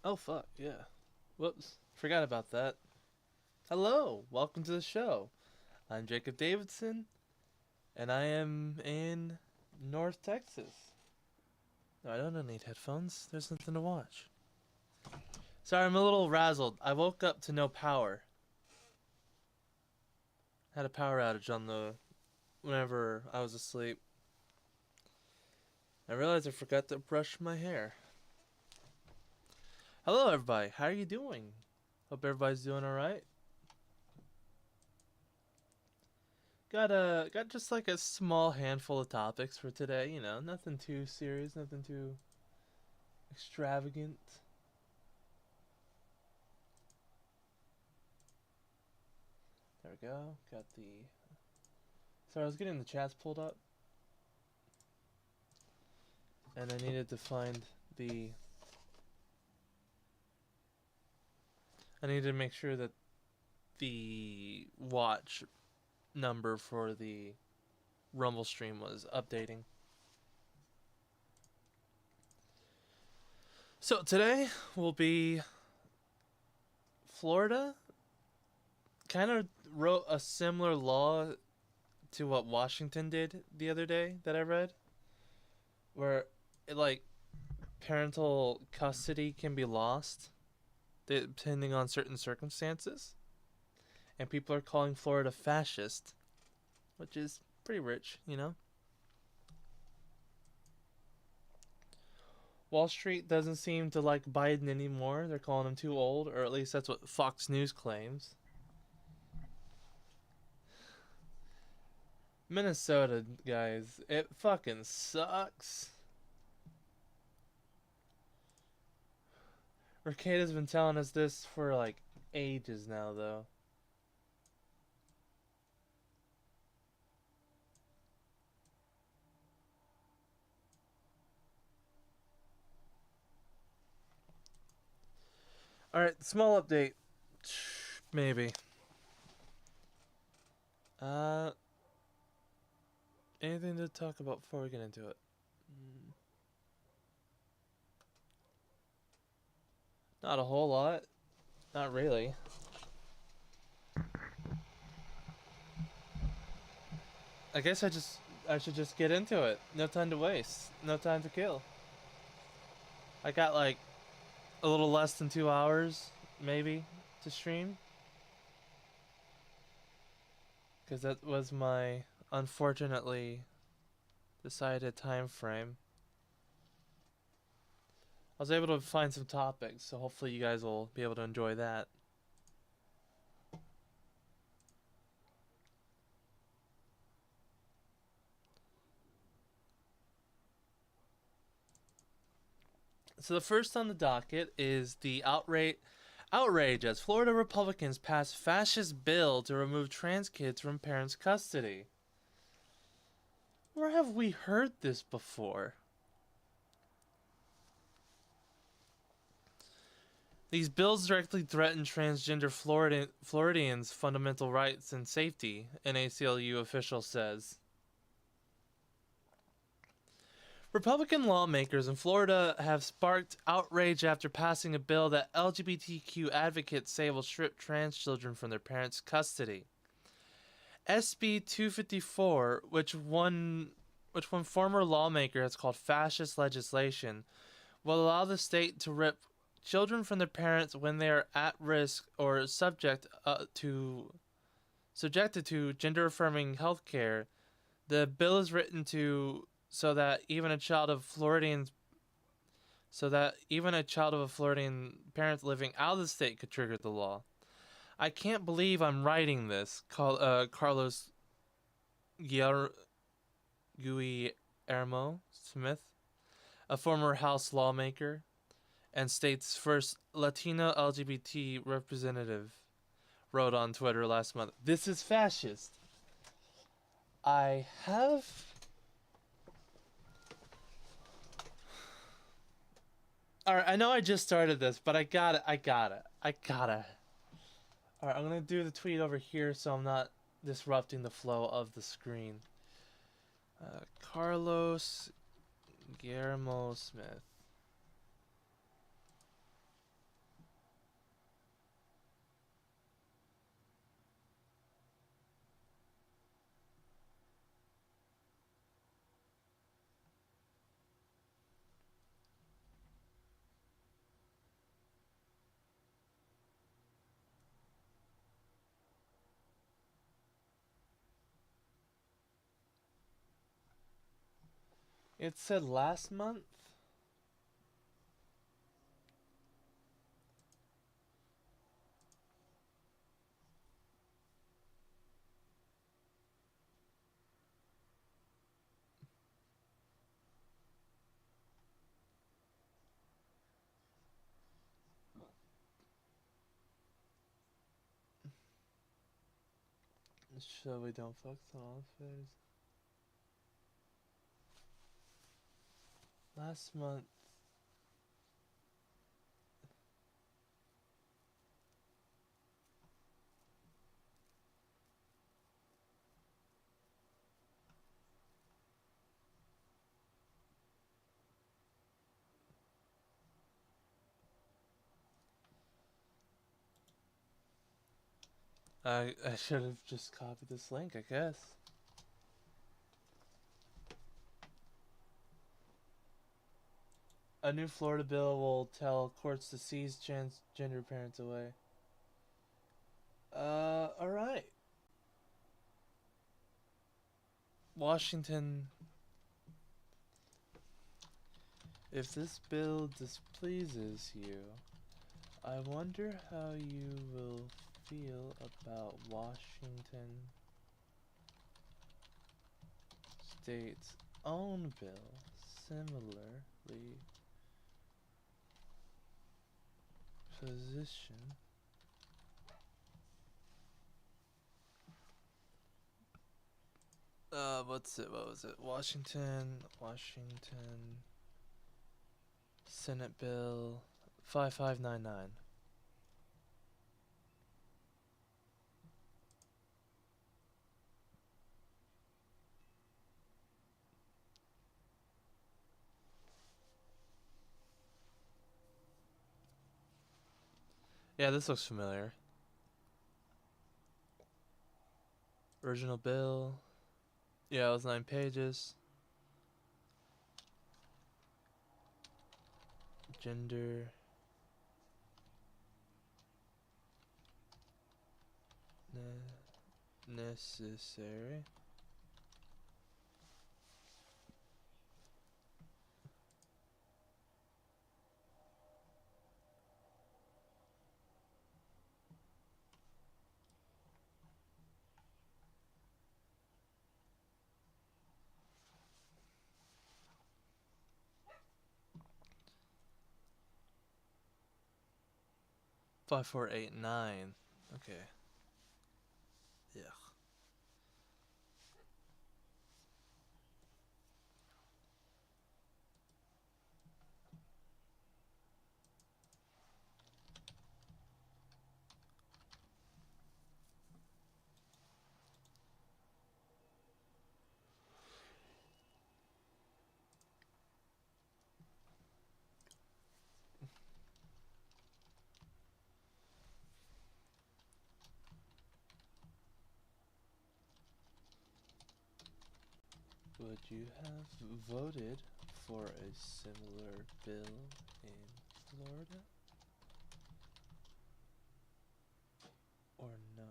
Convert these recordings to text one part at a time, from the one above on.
Oh fuck, yeah. Whoops. Forgot about that. Hello, welcome to the show. I'm Jacob Davidson, and I am in North Texas. No, I don't need headphones. There's nothing to watch. Sorry, I'm a little razzled. I woke up to no power. Had a power outage on the whenever I was asleep. I realized I forgot to brush my hair. Hello everybody, how are you doing? Hope everybody's doing alright. Got just like a small handful of topics for today, nothing too serious, nothing too extravagant. There we go. Got the Sorry, I was getting the chats pulled up. And I needed to find the I needed to make sure that the watch number for the Rumble stream was updating. So today will be Florida kind of wrote a similar law to what Washington did the other day that I read, where parental custody can be lost depending on certain circumstances. And people are calling Florida fascist, which is pretty rich. Wall Street doesn't seem to like Biden anymore. They're calling him too old, or at least that's what Fox News claims. Minnesota, guys, it fucking sucks. Mercado's been telling us this for like ages now, though. Alright, small update. Maybe. Anything to talk about before we get into it? Not a whole lot. Not really. I guess I should just get into it. No time to waste. No time to kill. I got like a little less than 2 hours, maybe, to stream. Because that was my unfortunately decided time frame. I was able to find some topics, so hopefully you guys will be able to enjoy that. So the first on the docket is the outrage as Florida Republicans pass fascist bill to remove trans kids from parents' custody. Where have we heard this before? These bills directly threaten transgender Floridians' fundamental rights and safety, an ACLU official says. Republican lawmakers in Florida have sparked outrage after passing a bill that LGBTQ advocates say will strip trans children from their parents' custody. SB 254, which one former lawmaker has called fascist legislation, will allow the state to rip children from their parents when they are at risk or subjected to gender-affirming health care. The bill is written so that even a child of a Floridian parent living out of the state could trigger the law. I can't believe I'm writing this. Carlos Guillermo Smith, a former House lawmaker and state's first Latino LGBT representative, wrote on Twitter last month, "This is fascist." I have... Alright, I know I just started this, but I gotta. Alright, I'm gonna do the tweet over here so I'm not disrupting the flow of the screen. Carlos Guillermo Smith. It said last month. So we don't focus on all affairs. Last month. I should have just copied this link, I guess. A new Florida bill will tell courts to seize transgender parents away. Alright. Washington. If this bill displeases you, I wonder how you will feel about Washington State's own bill similarly positioned. What's it? What was it? Washington Senate Bill 5599. Yeah, this looks familiar. Original bill. Yeah, it was 9 pages. Gender. Necessary. Five, 4, 8, 9. Okay. Yeah. Would you have voted for a similar bill in Florida? Or no?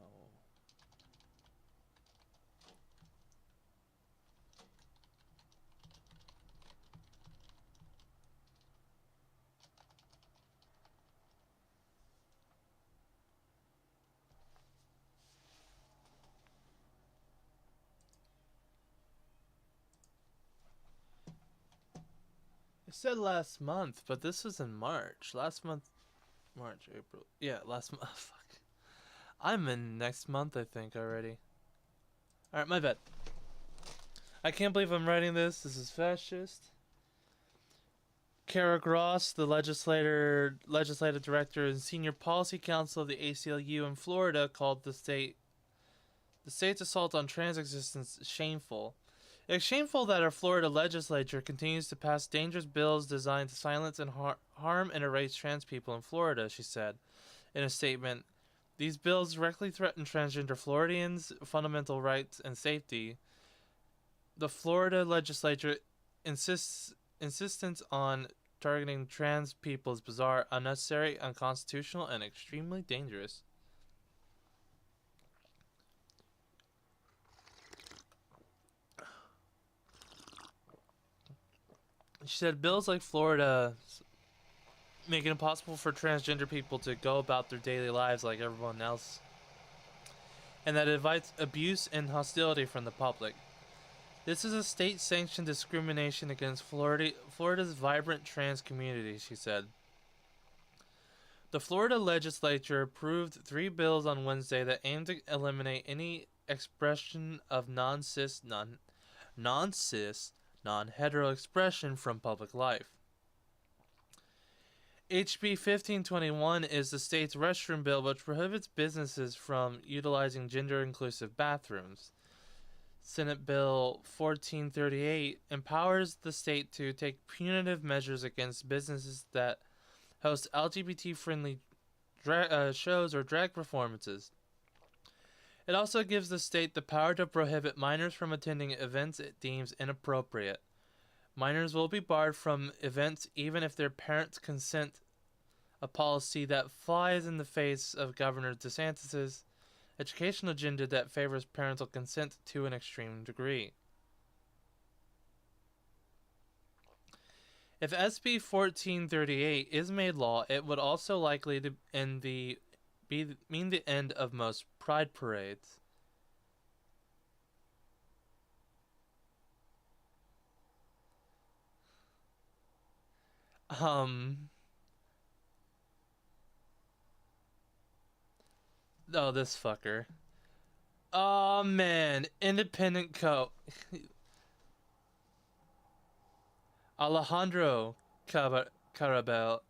It said last month, but this was in March. Last month, March, April. Yeah, last month. Fuck. I'm in next month, I think, already. Alright, my bad. I can't believe I'm writing this. This is fascist. Kara Gross, the legislative director and senior policy counsel of the ACLU in Florida, called the state's assault on trans existence shameful. It's shameful that our Florida legislature continues to pass dangerous bills designed to silence and harm and erase trans people in Florida, she said in a statement. These bills directly threaten transgender Floridians' fundamental rights and safety. The Florida legislature insistence on targeting trans people is bizarre, unnecessary, unconstitutional, and extremely dangerous. She said bills like Florida make it impossible for transgender people to go about their daily lives like everyone else, and that it invites abuse and hostility from the public. This is a state-sanctioned discrimination against Florida's vibrant trans community, she said. The Florida legislature approved 3 bills on Wednesday that aim to eliminate any expression of non-cis, non-hetero expression from public life. HB 1521 is the state's restroom bill, which prohibits businesses from utilizing gender-inclusive bathrooms. Senate Bill 1438 empowers the state to take punitive measures against businesses that host LGBT-friendly shows or drag performances. It also gives the state the power to prohibit minors from attending events it deems inappropriate. Minors will be barred from events even if their parents consent, a policy that flies in the face of Governor DeSantis' educational agenda that favors parental consent to an extreme degree. If SB 1438 is made law, it would also likely to mean the end of most pride parades. Oh, this fucker. Oh man, independent Alejandro Caraballo,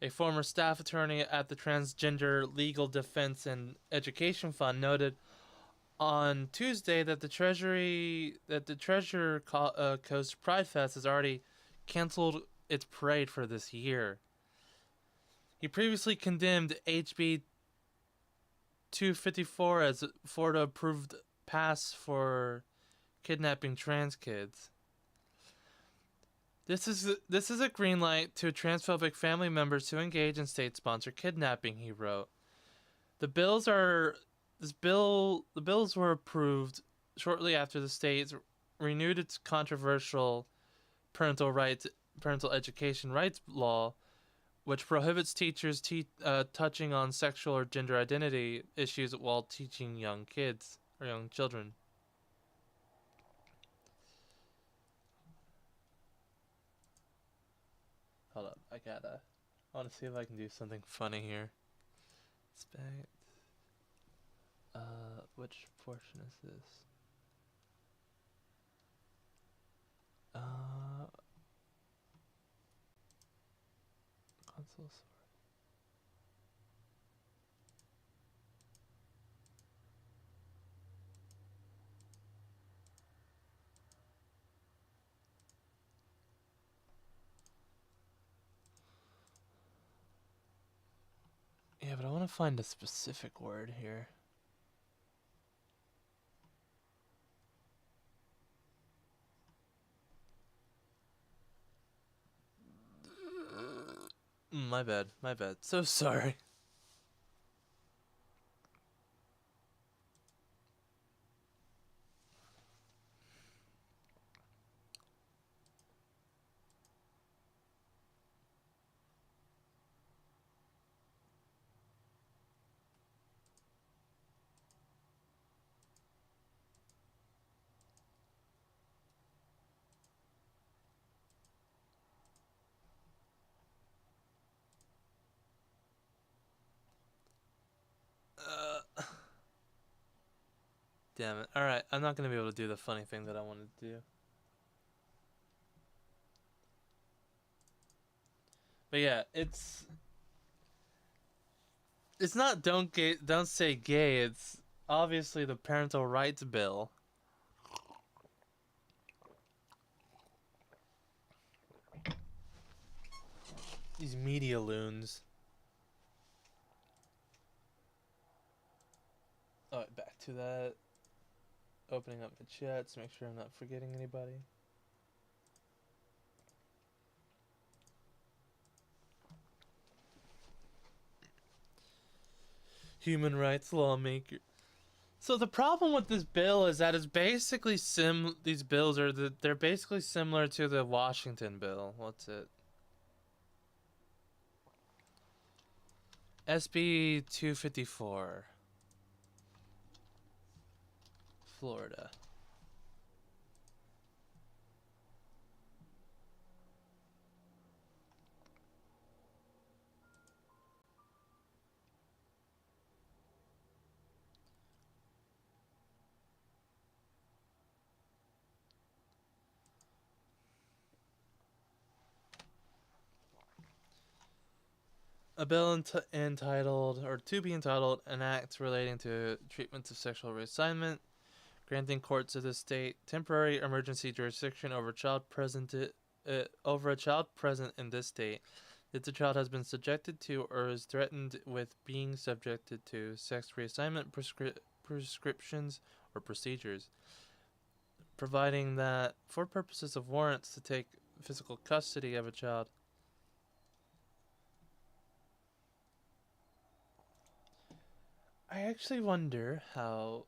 a former staff attorney at the Transgender Legal Defense and Education Fund, noted on Tuesday that the Treasure Coast Pride Fest has already canceled its parade for this year. He previously condemned HB 254 as Florida approved pass for kidnapping trans kids. This is a green light to transphobic family members to engage in state-sponsored kidnapping, he wrote. The bills were approved shortly after the state renewed its controversial parental education rights law, which prohibits teachers touching on sexual or gender identity issues while teaching young kids or young children. Hold up, I want to see if I can do something funny here. Expect. Which portion is this? Console. Yeah, but I want to find a specific word here. My bad. So sorry. Damn it. Alright, I'm not going to be able to do the funny thing that I wanted to do. But yeah, it's not don't say gay, it's obviously the parental rights bill. These media loons. Alright, back to that. Opening up my chats, make sure I'm not forgetting anybody. Human rights lawmaker. So the problem with this bill is that it's basically these bills are they're basically similar to the Washington bill. What's it? SB 254. Florida. A bill entitled, or to be entitled, an act relating to treatment of sexual reassignment, granting courts of the state temporary emergency jurisdiction over over a child present in this state if the child has been subjected to or is threatened with being subjected to sex reassignment prescriptions or procedures, providing that for purposes of warrants to take physical custody of a child. I actually wonder how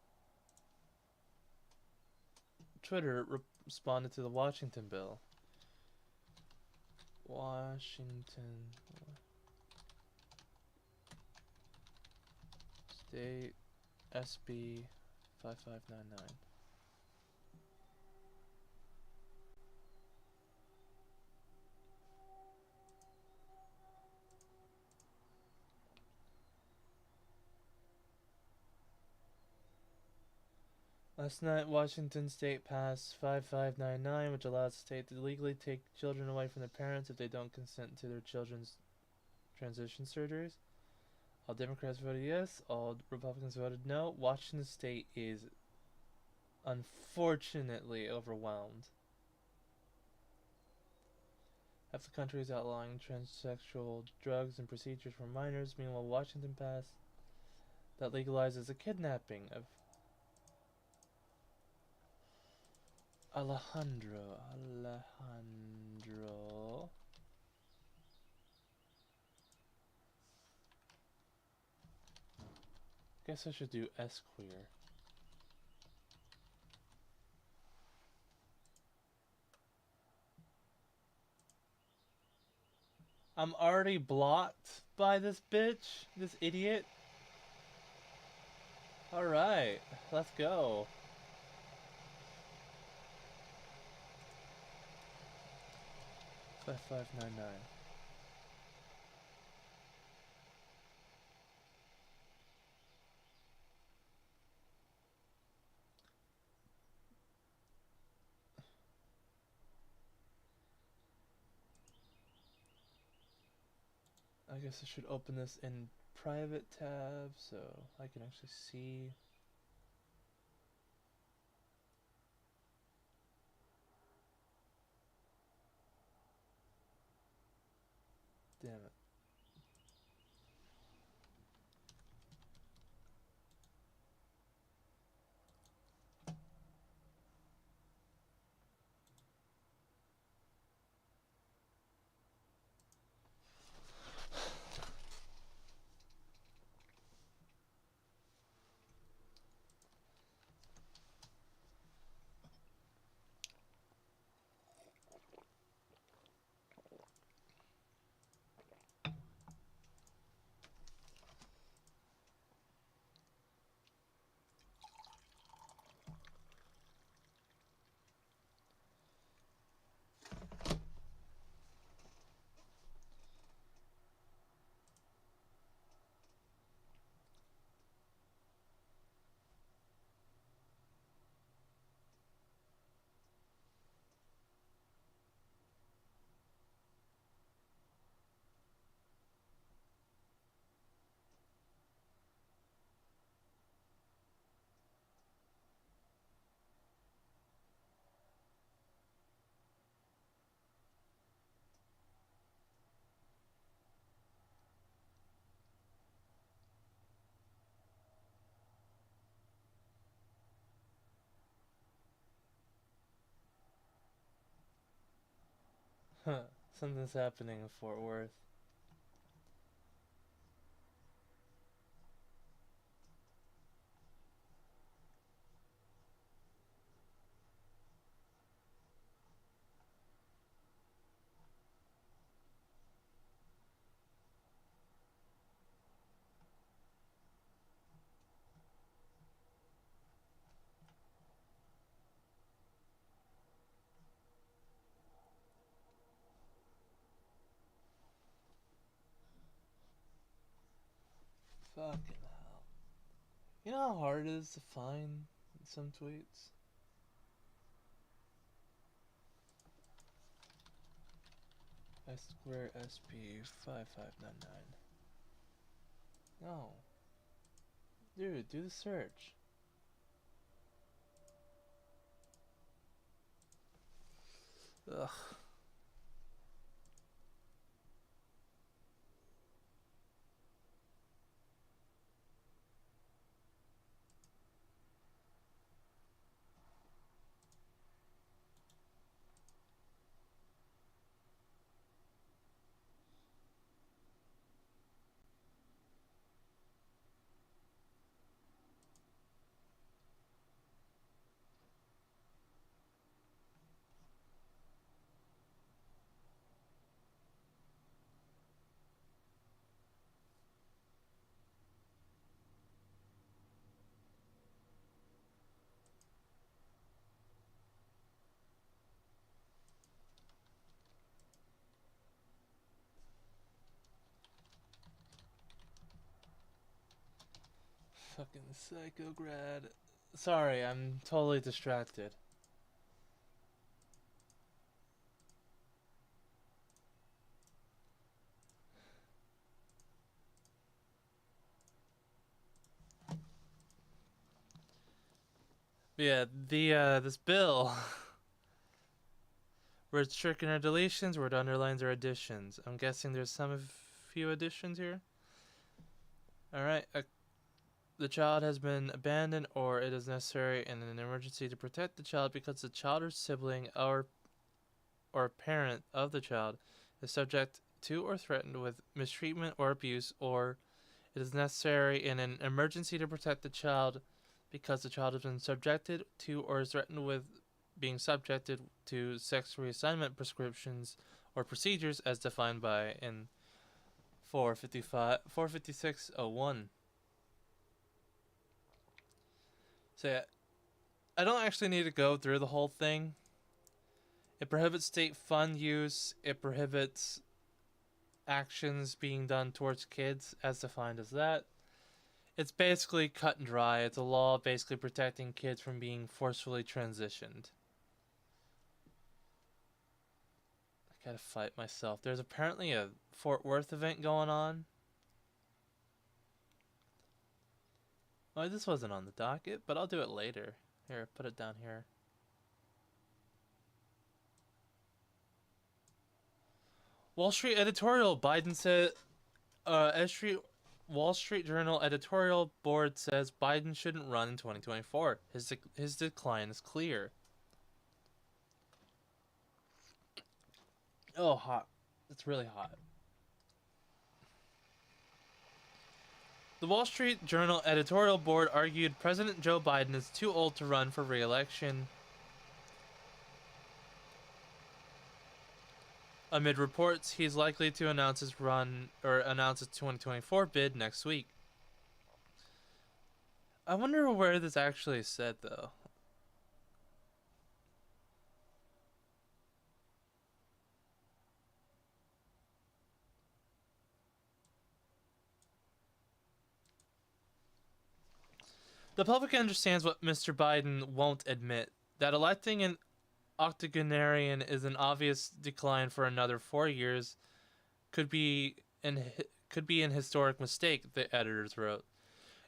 Twitter responded to the Washington bill. Washington State SB 5599. Last night, Washington State passed 5599, which allows the state to legally take children away from their parents if they don't consent to their children's transition surgeries. All Democrats voted yes, all Republicans voted no. Washington State is unfortunately overwhelmed. Half the country is outlawing transsexual drugs and procedures for minors. Meanwhile, Washington passed that legalizes the kidnapping of Alejandro. Guess I should do S queer. I'm already blocked by this bitch, this idiot. Alright, let's go. Five 5599. I guess I should open this in private tab so I can actually see. Damn it. Huh. Something's happening in Fort Worth. Fucking hell. You know how hard it is to find some tweets? Square SP 5599. No. Dude, do the search. Ugh. Fucking psychograd. Sorry, I'm totally distracted. But yeah, this bill where it's stricken or deletions, where it underlines or additions. I'm guessing there's few additions here. Alright, the child has been abandoned or it is necessary in an emergency to protect the child because the child or sibling or parent of the child is subject to or threatened with mistreatment or abuse, or it is necessary in an emergency to protect the child because the child has been subjected to or is threatened with being subjected to sex reassignment prescriptions or procedures as defined by in 45601. So yeah, I don't actually need to go through the whole thing. It prohibits state fund use. It prohibits actions being done towards kids as defined as that. It's basically cut and dry. It's a law basically protecting kids from being forcefully transitioned. I gotta fight myself. There's apparently a Fort Worth event going on. Oh, this wasn't on the docket, but I'll do it later. Here, put it down here. Wall Street editorial. Biden said, Wall Street Journal editorial board says Biden shouldn't run in 2024. His decline is clear. Oh, hot. It's really hot. The Wall Street Journal editorial board argued President Joe Biden is too old to run for re-election amid reports he's likely to announce his 2024 bid next week. I wonder where this actually said, though. The public understands what Mr. Biden won't admit, that electing an octogenarian is an obvious decline for another 4 years, could be an historic mistake, the editors wrote.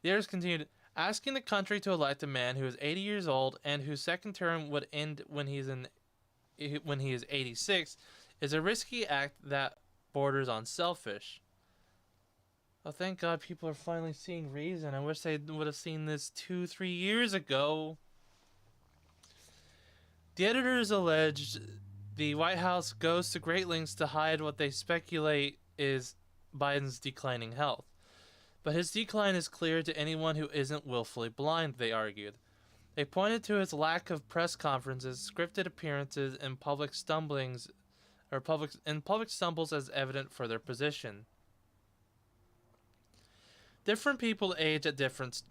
The editors continued, asking the country to elect a man who is 80 years old and whose second term would end when he is 86 is a risky act that borders on selfish. Oh, thank God people are finally seeing reason. I wish they would have seen this 2-3 years ago. The editors alleged the White House goes to great lengths to hide what they speculate is Biden's declining health. But his decline is clear to anyone who isn't willfully blind, they argued. They pointed to his lack of press conferences, scripted appearances, and public stumbles as evident for their position. Different people age at different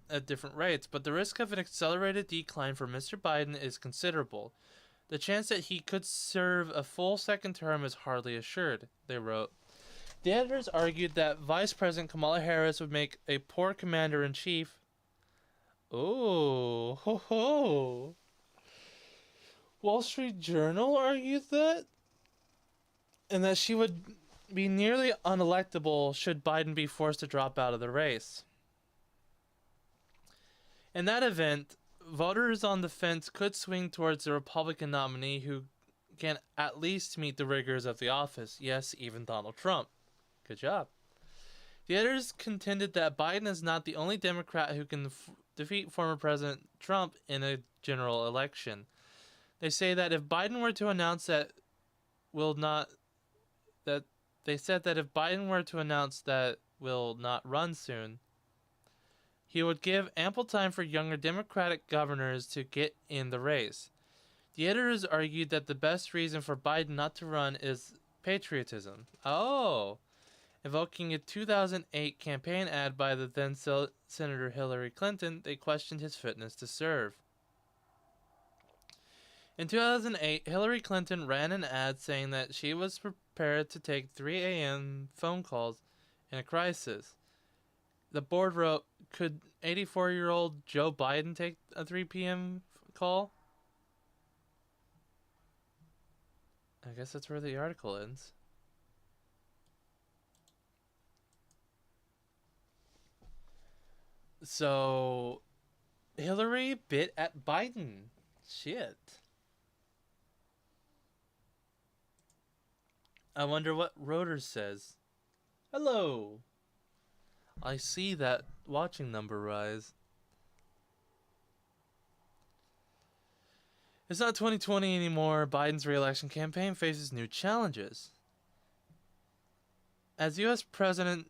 rates, but the risk of an accelerated decline for Mr. Biden is considerable. The chance that he could serve a full second term is hardly assured, they wrote. The editors argued that Vice President Kamala Harris would make a poor commander-in-chief. Oh, ho ho. Wall Street Journal argued that, and that she would be nearly unelectable should Biden be forced to drop out of the race. In that event, voters on the fence could swing towards the Republican nominee who can at least meet the rigors of the office. Yes, even Donald Trump. Good job. The editors contended that Biden is not the only Democrat who can defeat former President Trump in a general election. They say that if Biden were to announce that will not run soon, he would give ample time for younger Democratic governors to get in the race. The editors argued that the best reason for Biden not to run is patriotism. Oh, evoking a 2008 campaign ad by the then Senator Hillary Clinton, they questioned his fitness to serve. In 2008, Hillary Clinton ran an ad saying that she was prepared to take 3 a.m. phone calls in a crisis. The board wrote, could 84-year-old Joe Biden take a 3 p.m. call? I guess that's where the article ends. So, Hillary bit at Biden. Shit. I wonder what Reuters says. Hello. I see that watching number rise. It's not 2020 anymore. Biden's re-election campaign faces new challenges. As U.S. President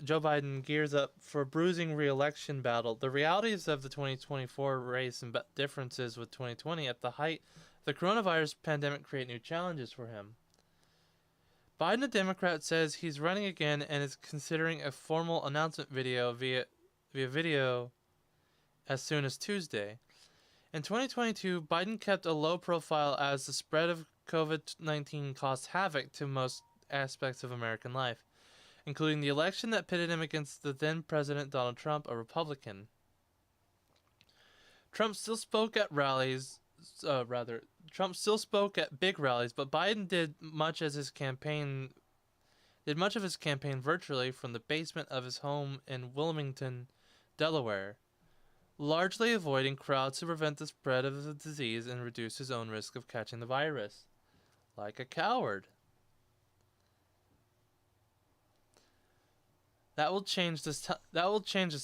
Joe Biden gears up for a bruising re-election battle, the realities of the 2024 race and differences with 2020 at the height of the coronavirus pandemic create new challenges for him. Biden, a Democrat, says he's running again and is considering a formal announcement video via video as soon as Tuesday. In 2022, Biden kept a low profile as the spread of COVID-19 caused havoc to most aspects of American life, including the election that pitted him against the then President Donald Trump, a Republican. Trump still spoke at big rallies, but Biden did much of his campaign virtually from the basement of his home in Wilmington, Delaware, largely avoiding crowds to prevent the spread of the disease and reduce his own risk of catching the virus. Like a coward. That will change this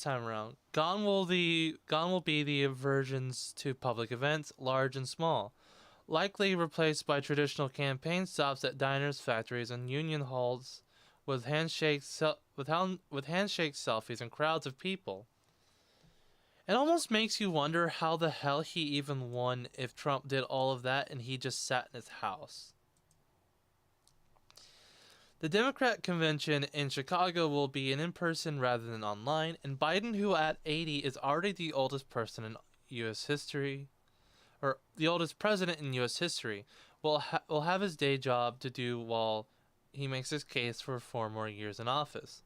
time around. Gone will be the aversions to public events, large and small, likely replaced by traditional campaign stops at diners, factories, and union halls, with handshake selfies and crowds of people. It almost makes you wonder how the hell he even won if Trump did all of that and he just sat in his house. The Democrat convention in Chicago will be in-person rather than online, and Biden, who at 80 is already the oldest person in U.S. history, or the oldest president in U.S. history, will have his day job to do while he makes his case for 4 more years in office.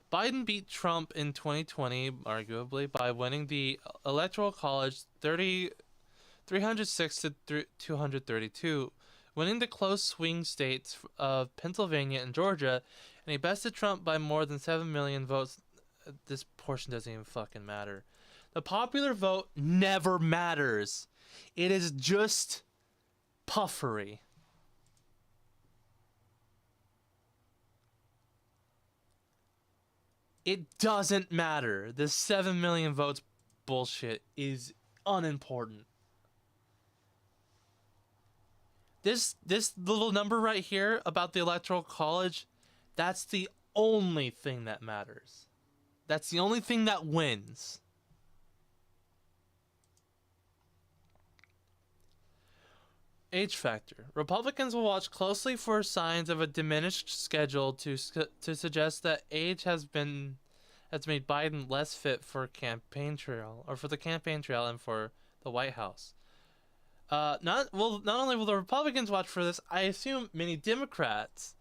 Biden beat Trump in 2020, arguably, by winning the Electoral College 306 to 232, winning the close swing states of Pennsylvania and Georgia, and he bested Trump by more than 7 million votes. This portion doesn't even fucking matter. The popular vote never matters. It is just puffery. It doesn't matter. The 7 million votes bullshit is unimportant. This little number right here about the Electoral College, that's the only thing that matters. That's the only thing that wins. Age factor. Republicans will watch closely for signs of a diminished schedule to suggest that age has made Biden less fit for campaign trail and for the White House. Not only will the Republicans watch for this, I assume many Democrats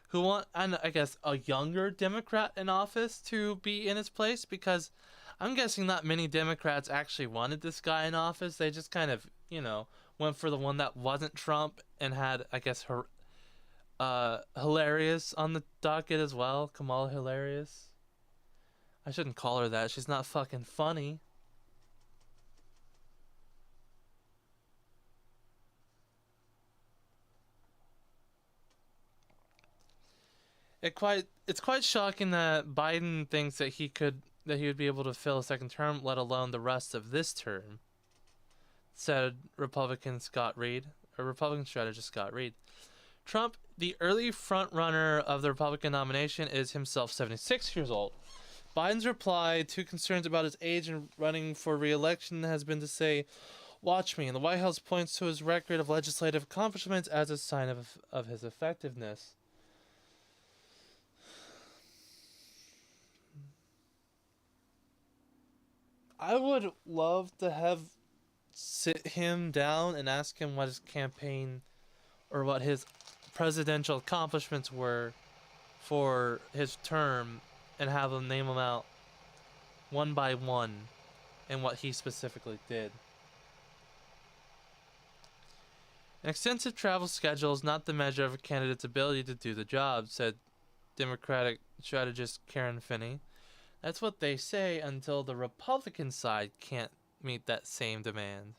who want, and I guess, a younger Democrat in office to be in his place, because I'm guessing not many Democrats actually wanted this guy in office. They just kind of, went for the one that wasn't Trump and had, I guess, her Hilarious on the docket as well. Kamala Hilarious. I shouldn't call her that. She's not fucking funny. It's quite shocking that Biden thinks that he would be able to fill a second term, let alone the rest of this term, said Republican strategist Scott Reed. Trump, the early frontrunner of the Republican nomination, is himself 76 years old. Biden's reply to concerns about his age and running for re-election has been to say, "Watch me," and the White House points to his record of legislative accomplishments as a sign of his effectiveness. I would love to have sit him down and ask him what his campaign or what his presidential accomplishments were for his term and have him name them out one by one and what he specifically did. An extensive travel schedule is not the measure of a candidate's ability to do the job, said Democratic strategist Karen Finney. That's what they say until the Republican side can't meet that same demand.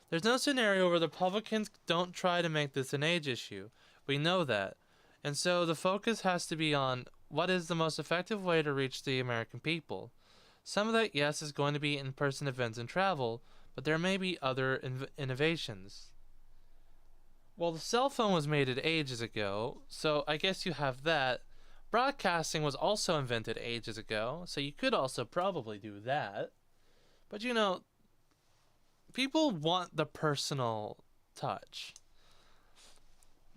There's no scenario where the Republicans don't try to make this an age issue. We know that. And so the focus has to be on what is the most effective way to reach the American people. Some of that, yes, is going to be in-person events and travel, but there may be other innovations. Well, the cell phone was made ages ago, so I guess you have that. Broadcasting was also invented ages ago, so you could also probably do that. But people want the personal touch.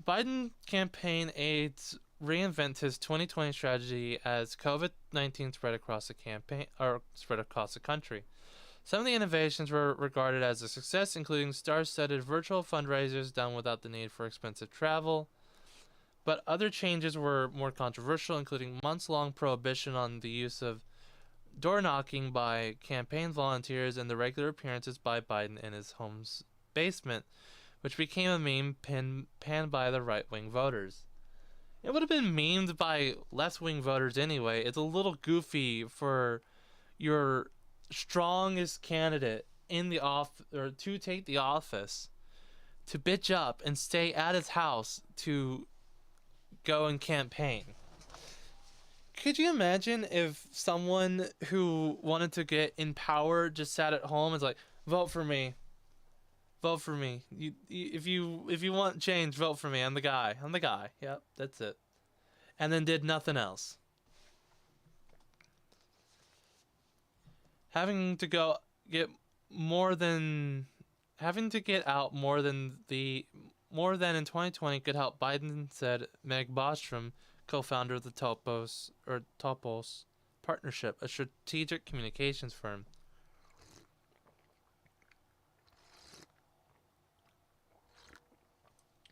Biden campaign aides reinvent his 2020 strategy as COVID-19 spread across the country. Some of the innovations were regarded as a success, including star-studded virtual fundraisers done without the need for expensive travel. But other changes were more controversial, including months-long prohibition on the use of door-knocking by campaign volunteers and the regular appearances by Biden in his home's basement, which became a meme panned by the right-wing voters. It would have been memed by left-wing voters anyway. It's a little goofy for your strongest candidate in the or to take the office to bitch up and stay at his house to go and campaign. Could you imagine if someone who wanted to get in power just sat at home and was like, vote for me, if you want change, vote for me, I'm the guy, yep, that's it, and then did nothing else? Having to get out more than in 2020 could help, Biden said. Meg Bostrom, co-founder of the Topos Partnership, a strategic communications firm.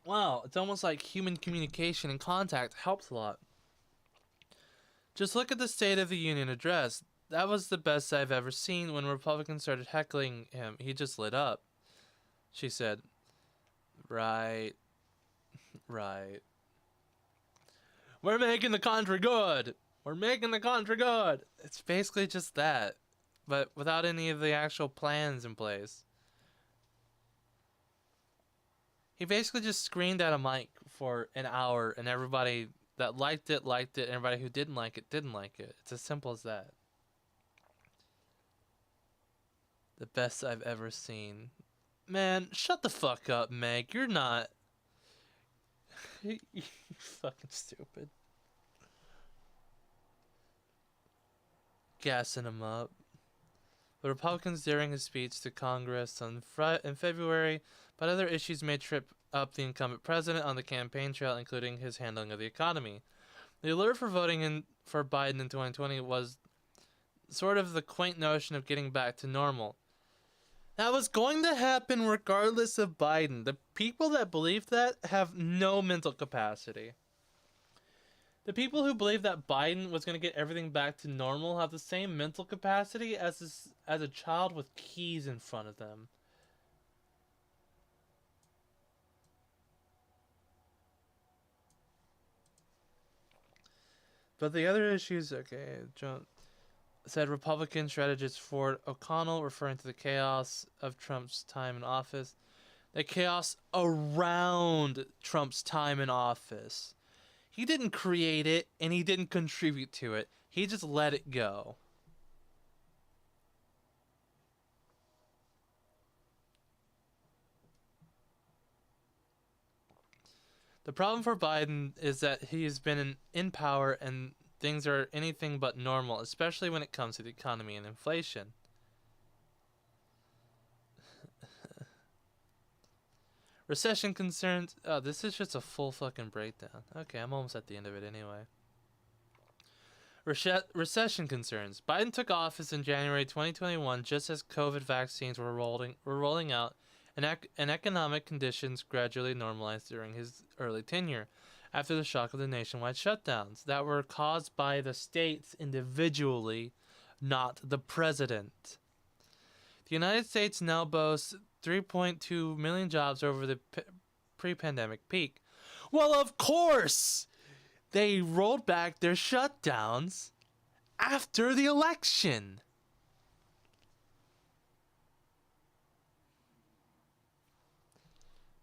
Wow, it's almost like human communication and contact helps a lot. Just look at the State of the Union address. That was the best I've ever seen. When Republicans started heckling him, he just lit up. She said, Right. We're making the country good. It's basically just that, but without any of the actual plans in place. He basically just screamed at a mic for an hour, and everybody that liked it, and everybody who didn't like it, didn't like it. It's as simple as that. The best I've ever seen. Man, shut the fuck up, Meg. You're not... You're fucking stupid. Gassing him up. The Republicans during his speech to Congress in February, but other issues may trip up the incumbent president on the campaign trail, including his handling of the economy. The allure for voting for Biden in 2020 was sort of the quaint notion of getting back to normal. That was going to happen regardless of Biden. The people that believe that have no mental capacity. The people who believe that Biden was going to get everything back to normal have the same mental capacity as a child with keys in front of them. But the other issues, okay, John said Republican strategist Ford O'Connell, referring to the chaos of Trump's time in office. The chaos around Trump's time in office. He didn't create it and he didn't contribute to it. He just let it go. The problem for Biden is that he's been in power and things are anything but normal, especially when it comes to the economy and inflation. Recession concerns. Oh, this is just a full fucking breakdown. Okay, I'm almost at the end of it anyway. Recession concerns. Biden took office in January 2021 just as COVID vaccines were rolling out and economic conditions gradually normalized during his early tenure after the shock of the nationwide shutdowns that were caused by the states individually, not the president. The United States now boasts 3.2 million jobs over the pre-pandemic peak. Well, of course! They rolled back their shutdowns after the election.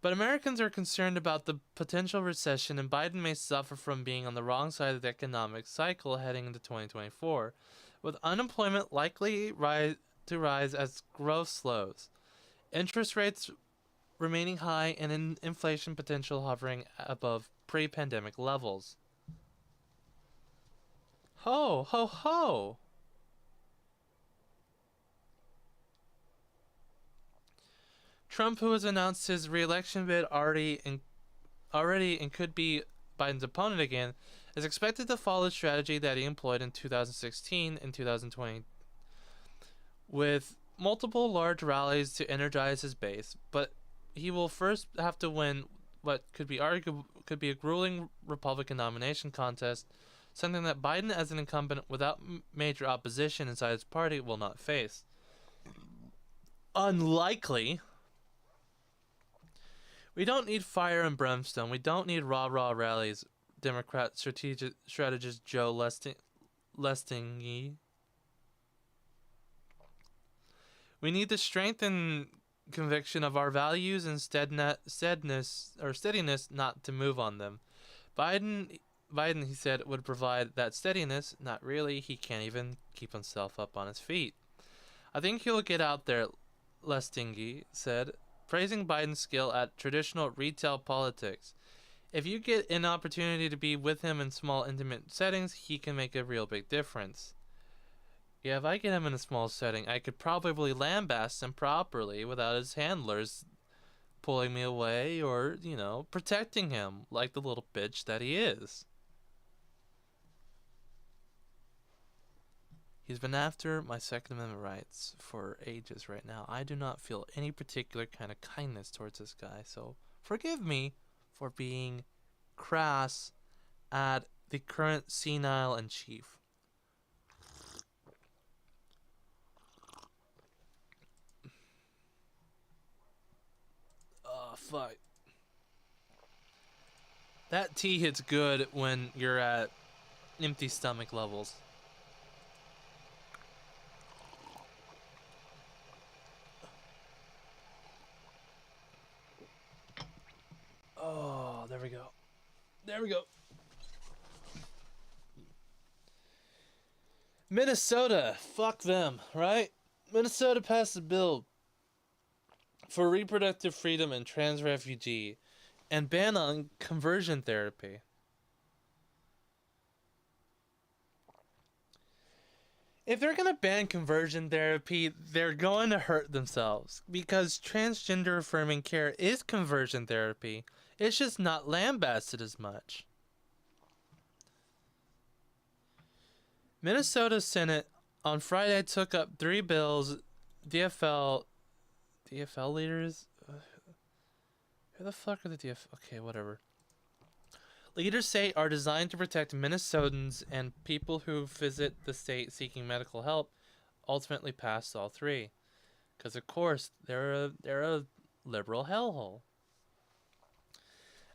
But Americans are concerned about the potential recession, and Biden may suffer from being on the wrong side of the economic cycle heading into 2024, with unemployment likely to rise as growth slows, interest rates remaining high, and inflation potential hovering above pre-pandemic levels. Ho, ho, ho! Trump, who has announced his re-election bid already and could be Biden's opponent again, is expected to follow the strategy that he employed in 2016 and 2020, with multiple large rallies to energize his base. But he will first have to win what could be a grueling Republican nomination contest, something that Biden, as an incumbent without major opposition inside his party, will not face. Unlikely. We don't need fire and brimstone. We don't need rah-rah rallies, Democrat strategist Joe Lestingy. We need the strength and conviction of our values and steadiness not to move on them. Biden, he said, would provide that steadiness. Not really. He can't even keep himself up on his feet. I think he'll get out there, Lestingy said, praising Biden's skill at traditional retail politics. If you get an opportunity to be with him in small, intimate settings, he can make a real big difference. Yeah, if I get him in a small setting, I could probably lambast him properly without his handlers pulling me away or, protecting him like the little bitch that he is. He's been after my Second Amendment rights for ages right now. I do not feel any particular kind of kindness towards this guy, so forgive me for being crass at the current senile in chief. Oh, fuck. That tea hits good when you're at empty stomach levels. Oh, there we go. There we go. Minnesota, fuck them, right? Minnesota passed a bill for reproductive freedom and trans refugee and ban on conversion therapy. If they're going to ban conversion therapy, they're going to hurt themselves because transgender affirming care is conversion therapy. It's just not lambasted as much. Minnesota Senate on Friday took up 3 bills. DFL leaders? Who the fuck are the DFL? Okay, whatever. Leaders say are designed to protect Minnesotans and people who visit the state seeking medical help ultimately passed all three. Because, of course, they're a liberal hellhole.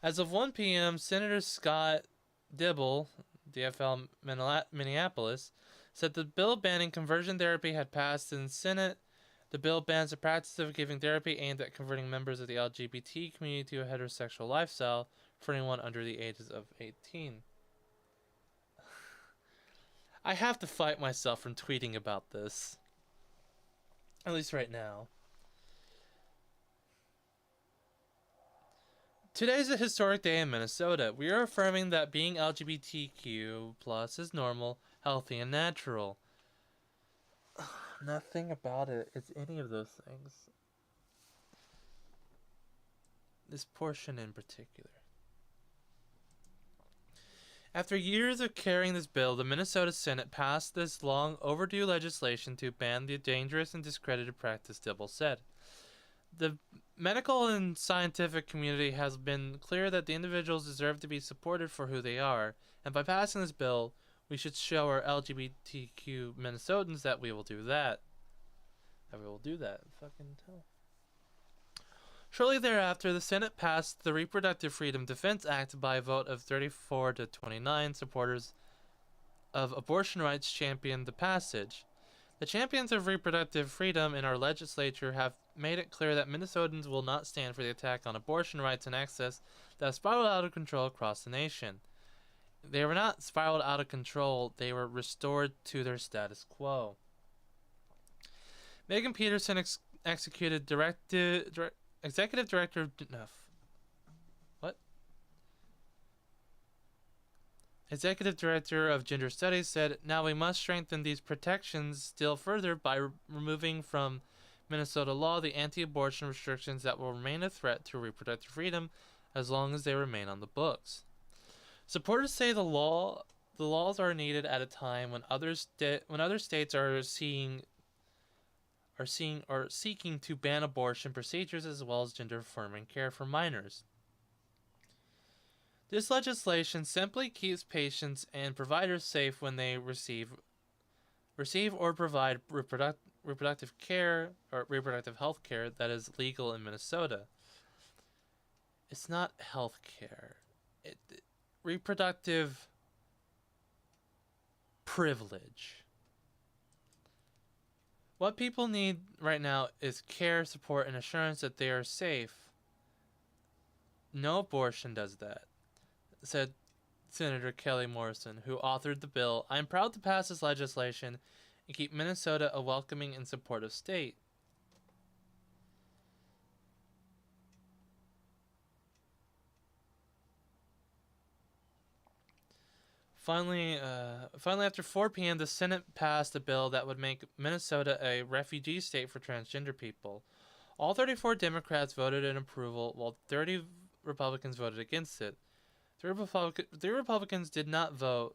As of 1 p.m., Senator Scott Dibble, DFL Minneapolis, said the bill banning conversion therapy had passed in the Senate. The bill bans the practice of giving therapy aimed at converting members of the LGBT community to a heterosexual lifestyle for anyone under the ages of 18. I have to fight myself from tweeting about this. At least right now. Today is a historic day in Minnesota. We are affirming that being LGBTQ plus is normal, healthy, and natural. Nothing about it is any of those things. This portion in particular. After years of carrying this bill, the Minnesota Senate passed this long overdue legislation to ban the dangerous and discredited practice, Dibble said. The medical and scientific community has been clear that the individuals deserve to be supported for who they are, and by passing this bill, we should show our LGBTQ Minnesotans that we will do that. That we will do that. Fucking hell. Shortly thereafter, the Senate passed the Reproductive Freedom Defense Act by a vote of 34 to 29. Supporters of abortion rights championed the passage. The champions of reproductive freedom in our legislature have made it clear that Minnesotans will not stand for the attack on abortion rights and access that have spiraled out of control across the nation. They were not spiraled out of control, they were restored to their status quo. Megan Peterson, executive director of Executive Director of Gender Studies said, "Now we must strengthen these protections still further by removing from Minnesota law the anti-abortion restrictions that will remain a threat to reproductive freedom as long as they remain on the books." Supporters say the laws are needed at a time when other states are seeking to ban abortion procedures as well as gender-affirming care for minors. This legislation simply keeps patients and providers safe when they receive or provide reproductive care or reproductive health care that is legal in Minnesota. It's not health care. Reproductive privilege. What people need right now is care, support, and assurance that they are safe. No abortion does that, said Senator Kelly Morrison, who authored the bill. "I'm proud to pass this legislation and keep Minnesota a welcoming and supportive state." Finally, after 4 p.m., the Senate passed a bill that would make Minnesota a refugee state for transgender people. All 34 Democrats voted in approval, while 30 Republicans voted against it. Three Republicans did not vote,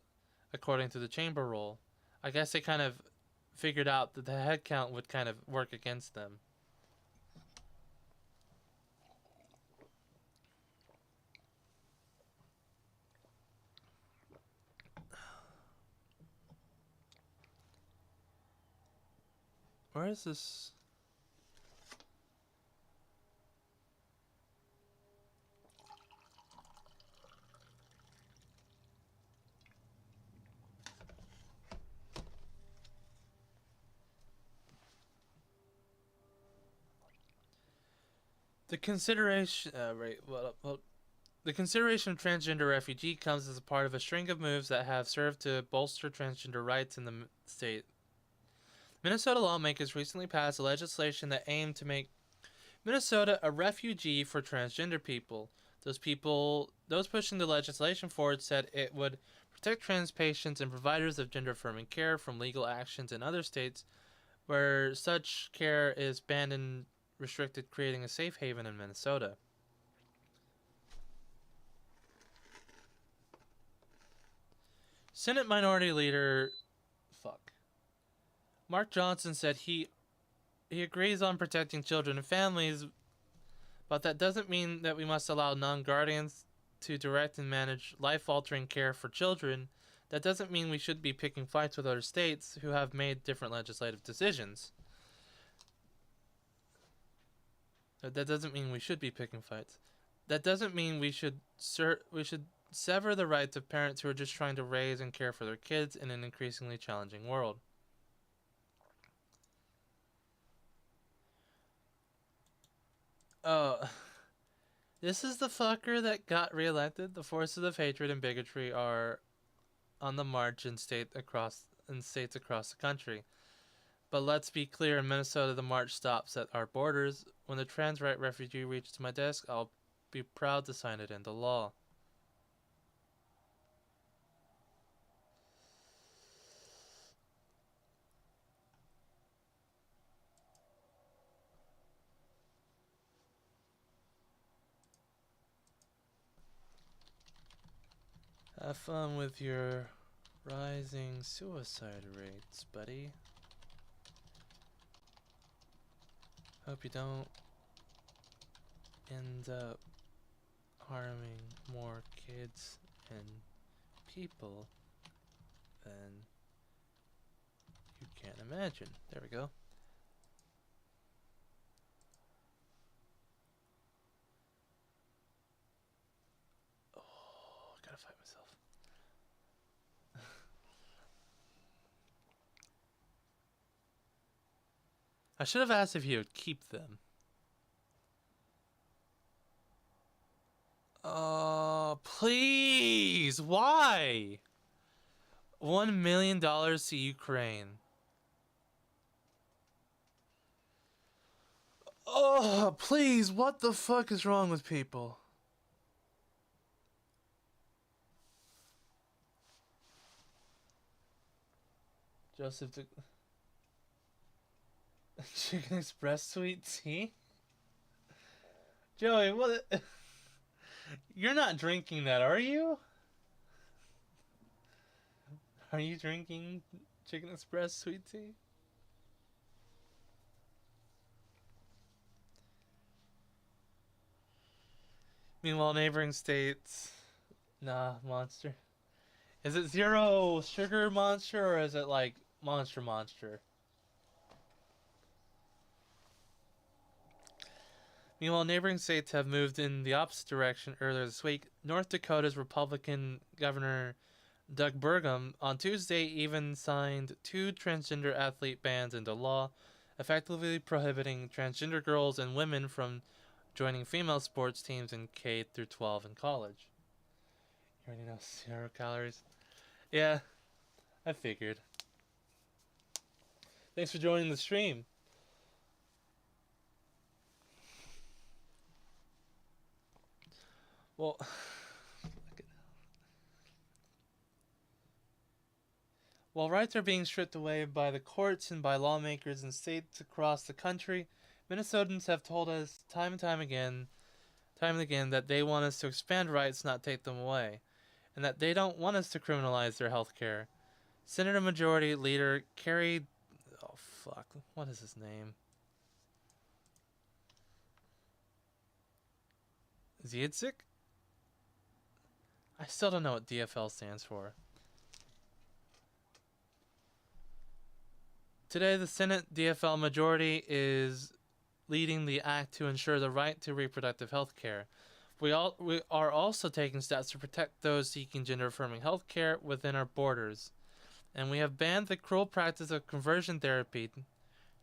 according to the chamber roll. I guess they kind of figured out that the head count would kind of work against them. Where is this? The consideration, the consideration of transgender refugee comes as a part of a string of moves that have served to bolster transgender rights in the state. Minnesota lawmakers recently passed legislation that aimed to make Minnesota a refugee for transgender people. Those pushing the legislation forward said it would protect trans patients and providers of gender-affirming care from legal actions in other states where such care is banned and restricted, creating a safe haven in Minnesota. Senate Minority Leader Mark Johnson said he agrees on protecting children and families, but that doesn't mean that we must allow non-guardians to direct and manage life-altering care for children, that doesn't mean we should be picking fights with other states who have made different legislative decisions. That doesn't mean we should be picking fights. That doesn't mean we should sever the rights of parents who are just trying to raise and care for their kids in an increasingly challenging world. Oh, this is the fucker that got reelected. The forces of hatred and bigotry are on the march in states across the country. But let's be clear, in Minnesota, the march stops at our borders. When the trans right refugee reaches my desk, I'll be proud to sign it into law. Have fun with your rising suicide rates, buddy. Hope you don't end up harming more kids and people than you can't imagine. There we go. Oh, I gotta fight myself. I should have asked if he would keep them. Please! Why? $1 million to Ukraine. Oh, please, what the fuck is wrong with people? Joseph the Chicken Express sweet tea? Joey, what? You're not drinking that, are you? Are you drinking Chicken Express sweet tea? Meanwhile, neighboring states... Nah, Monster. Is it Zero Sugar Monster or is it like Monster Monster? Meanwhile, neighboring states have moved in the opposite direction earlier this week. North Dakota's Republican Governor Doug Burgum on Tuesday even signed 2 transgender athlete bans into law, effectively prohibiting transgender girls and women from joining female sports teams in K through 12 in college. You already know 0 calories. Yeah, I figured. Thanks for joining the stream. Well, while rights are being stripped away by the courts and by lawmakers in states across the country, Minnesotans have told us time and again that they want us to expand rights, not take them away, and that they don't want us to criminalize their health care. Senator Majority Leader Carrie... Oh, fuck. What is his name? Ziedzik? I still don't know what DFL stands for. Today, the Senate DFL majority is leading the act to ensure the right to reproductive health care. We are also taking steps to protect those seeking gender-affirming health care within our borders. And we have banned the cruel practice of conversion therapy.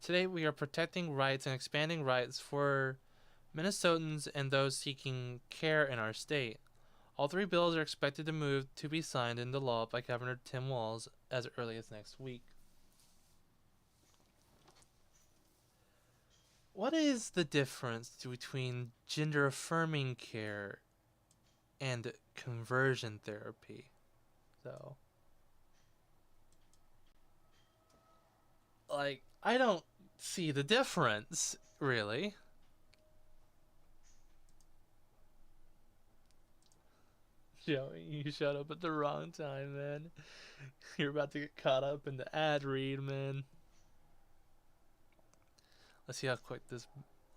Today, we are protecting rights and expanding rights for Minnesotans and those seeking care in our state. All 3 bills are expected to move to be signed into law by Governor Tim Walz as early as next week. What is the difference between gender-affirming care and conversion therapy, though? Like, I don't see the difference, really. Joey, you shut up at the wrong time, man. You're about to get caught up in the ad read, man. Let's see how quick this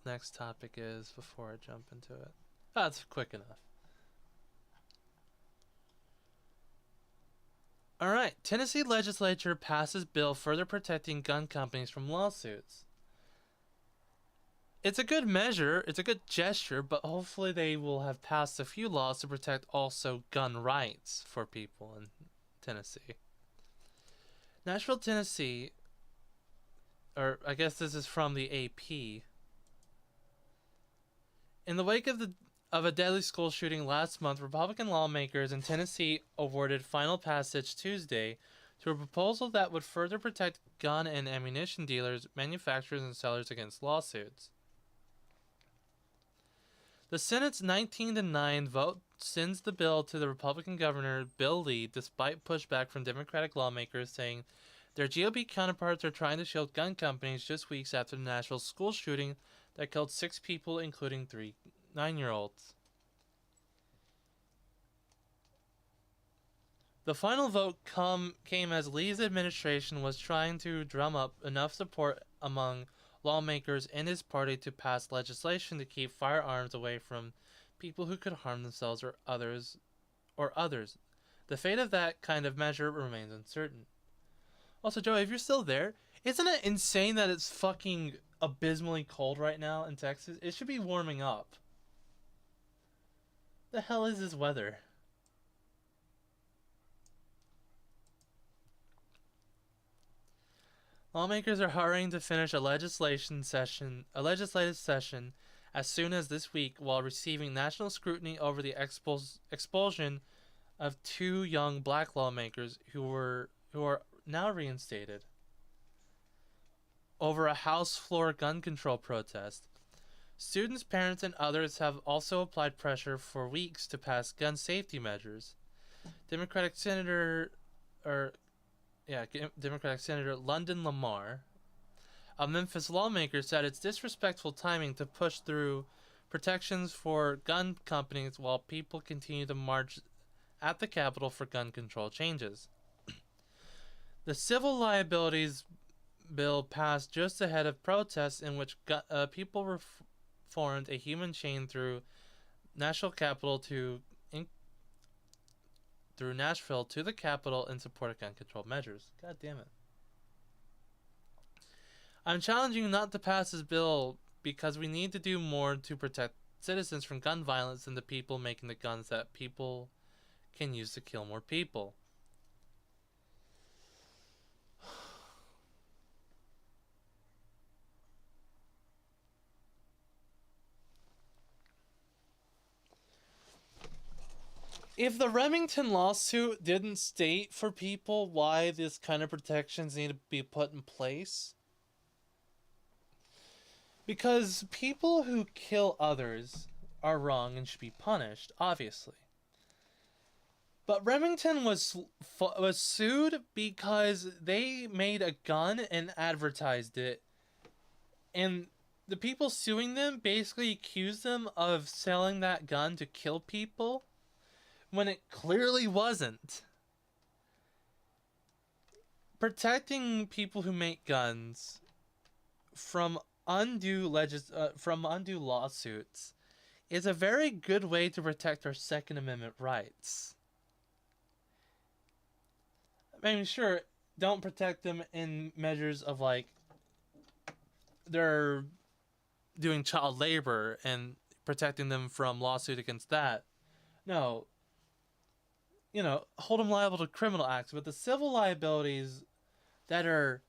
next topic is before I jump into it. Oh, it's quick enough. All right, Tennessee legislature passes bill further protecting gun companies from lawsuits. It's a good measure, it's a good gesture, but hopefully they will have passed a few laws to protect also gun rights for people in Tennessee. Nashville, Tennessee, or I guess this is from the AP. In the wake of a deadly school shooting last month, Republican lawmakers in Tennessee awarded final passage Tuesday to a proposal that would further protect gun and ammunition dealers, manufacturers, and sellers against lawsuits. The Senate's 19-9 vote sends the bill to the Republican governor, Bill Lee, despite pushback from Democratic lawmakers saying their GOP counterparts are trying to shield gun companies just weeks after the Nashville school shooting that killed 6 people, including 3 9-year-olds. The final vote came as Lee's administration was trying to drum up enough support among lawmakers in his party to pass legislation to keep firearms away from people who could harm themselves or others. The fate of that kind of measure remains uncertain. Also, Joey, if you're still there, isn't it insane that it's fucking abysmally cold right now in Texas? It should be warming up. The hell is this weather? Lawmakers are hurrying to finish a legislative session as soon as this week while receiving national scrutiny over the expulsion of 2 young black lawmakers who are now reinstated over a House floor gun control protest. Students, parents, and others have also applied pressure for weeks to pass gun safety measures. Democratic Senator London Lamar, a Memphis lawmaker, said it's disrespectful timing to push through protections for gun companies while people continue to march at the Capitol for gun control changes. The civil liabilities bill passed just ahead of protests in which people formed a human chain through Nashville to the Capitol in support of gun control measures. God damn it. I'm challenging you not to pass this bill because we need to do more to protect citizens from gun violence than the people making the guns that people can use to kill more people. If the Remington lawsuit didn't state for people why this kind of protections need to be put in place, because people who kill others are wrong and should be punished, obviously. But Remington was sued because they made a gun and advertised it, and the people suing them basically accused them of selling that gun to kill people when it clearly wasn't. Protecting people who make guns from undue lawsuits is a very good way to protect our Second Amendment rights. I mean, sure, don't protect them in measures of like they're doing child labor and protecting them from lawsuit against that. No, hold them liable to criminal acts, but the civil liabilities that are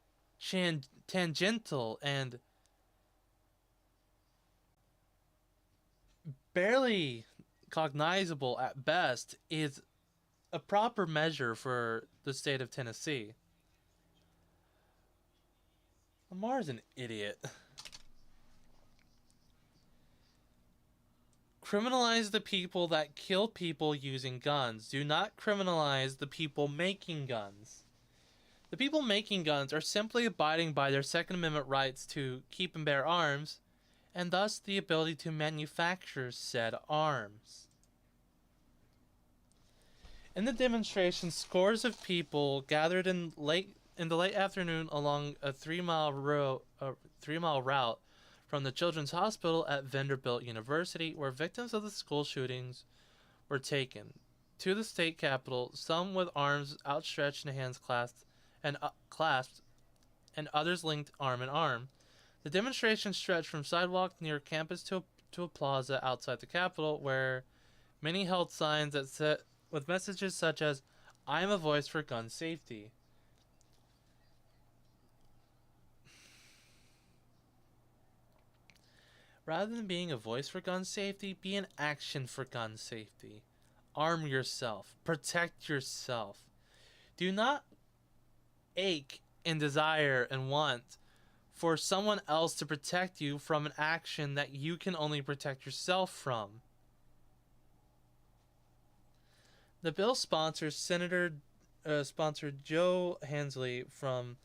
tangential and barely cognizable at best is a proper measure for the state of Tennessee. Lamar's an idiot. Criminalize the people that kill people using guns. Do not criminalize the people making guns. The people making guns are simply abiding by their Second Amendment rights to keep and bear arms, and thus the ability to manufacture said arms. In the demonstration, scores of people gathered in the late afternoon along a 3-mile route from the Children's Hospital at Vanderbilt University, where victims of the school shootings were taken. to the state capitol, some with arms outstretched and hands clasped, and others linked arm in arm. The demonstration stretched from sidewalk near campus to a plaza outside the capitol, where many held signs that said with messages such as "I am a voice for gun safety." Rather than being a voice for gun safety, be an action for gun safety. Arm yourself. Protect yourself. Do not ache and desire and want for someone else to protect you from an action that you can only protect yourself from. The bill sponsors sponsored Joe Hensley from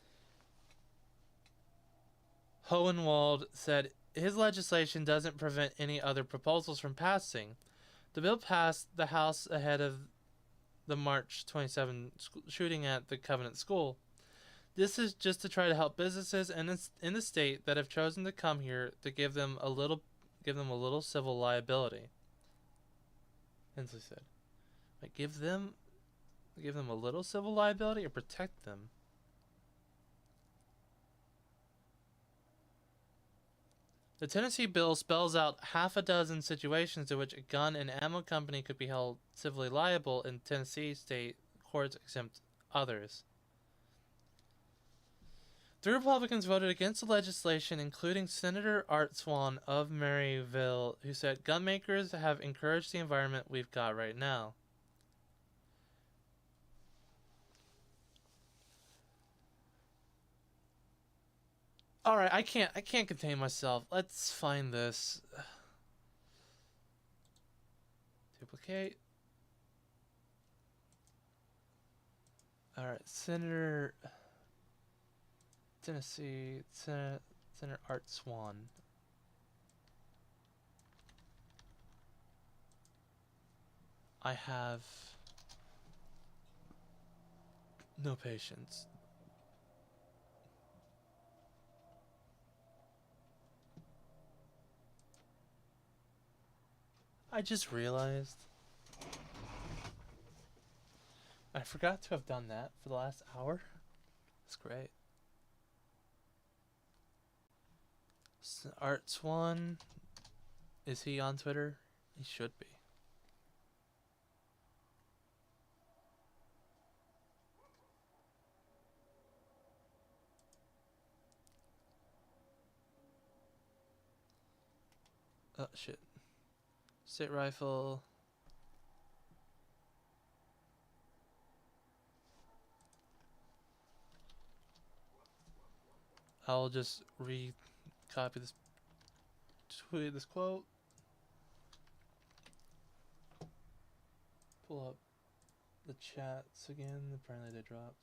Hohenwald said his legislation doesn't prevent any other proposals from passing. The bill passed the House ahead of the March 27 shooting at the Covenant School. This is just to try to help businesses in the state that have chosen to come here to give them a little civil liability. Hensley said, like, give them a little civil liability or protect them. The Tennessee bill spells out half a dozen situations in which a gun and ammo company could be held civilly liable, and Tennessee state courts exempt others. The Republicans voted against the legislation, including Senator Art Swan of Maryville, who said gun makers have encouraged the environment we've got right now. Alright, I can't contain myself. Let's find this. Duplicate. Alright, Senator Tennessee, Senator Art Swan. I have no patience. I just realized I forgot to have done that for the last hour. That's great. Art Swan, is he on Twitter? He should be. Oh shit. State rifle. I'll just copy this quote. Pull up the chats again. Apparently they dropped.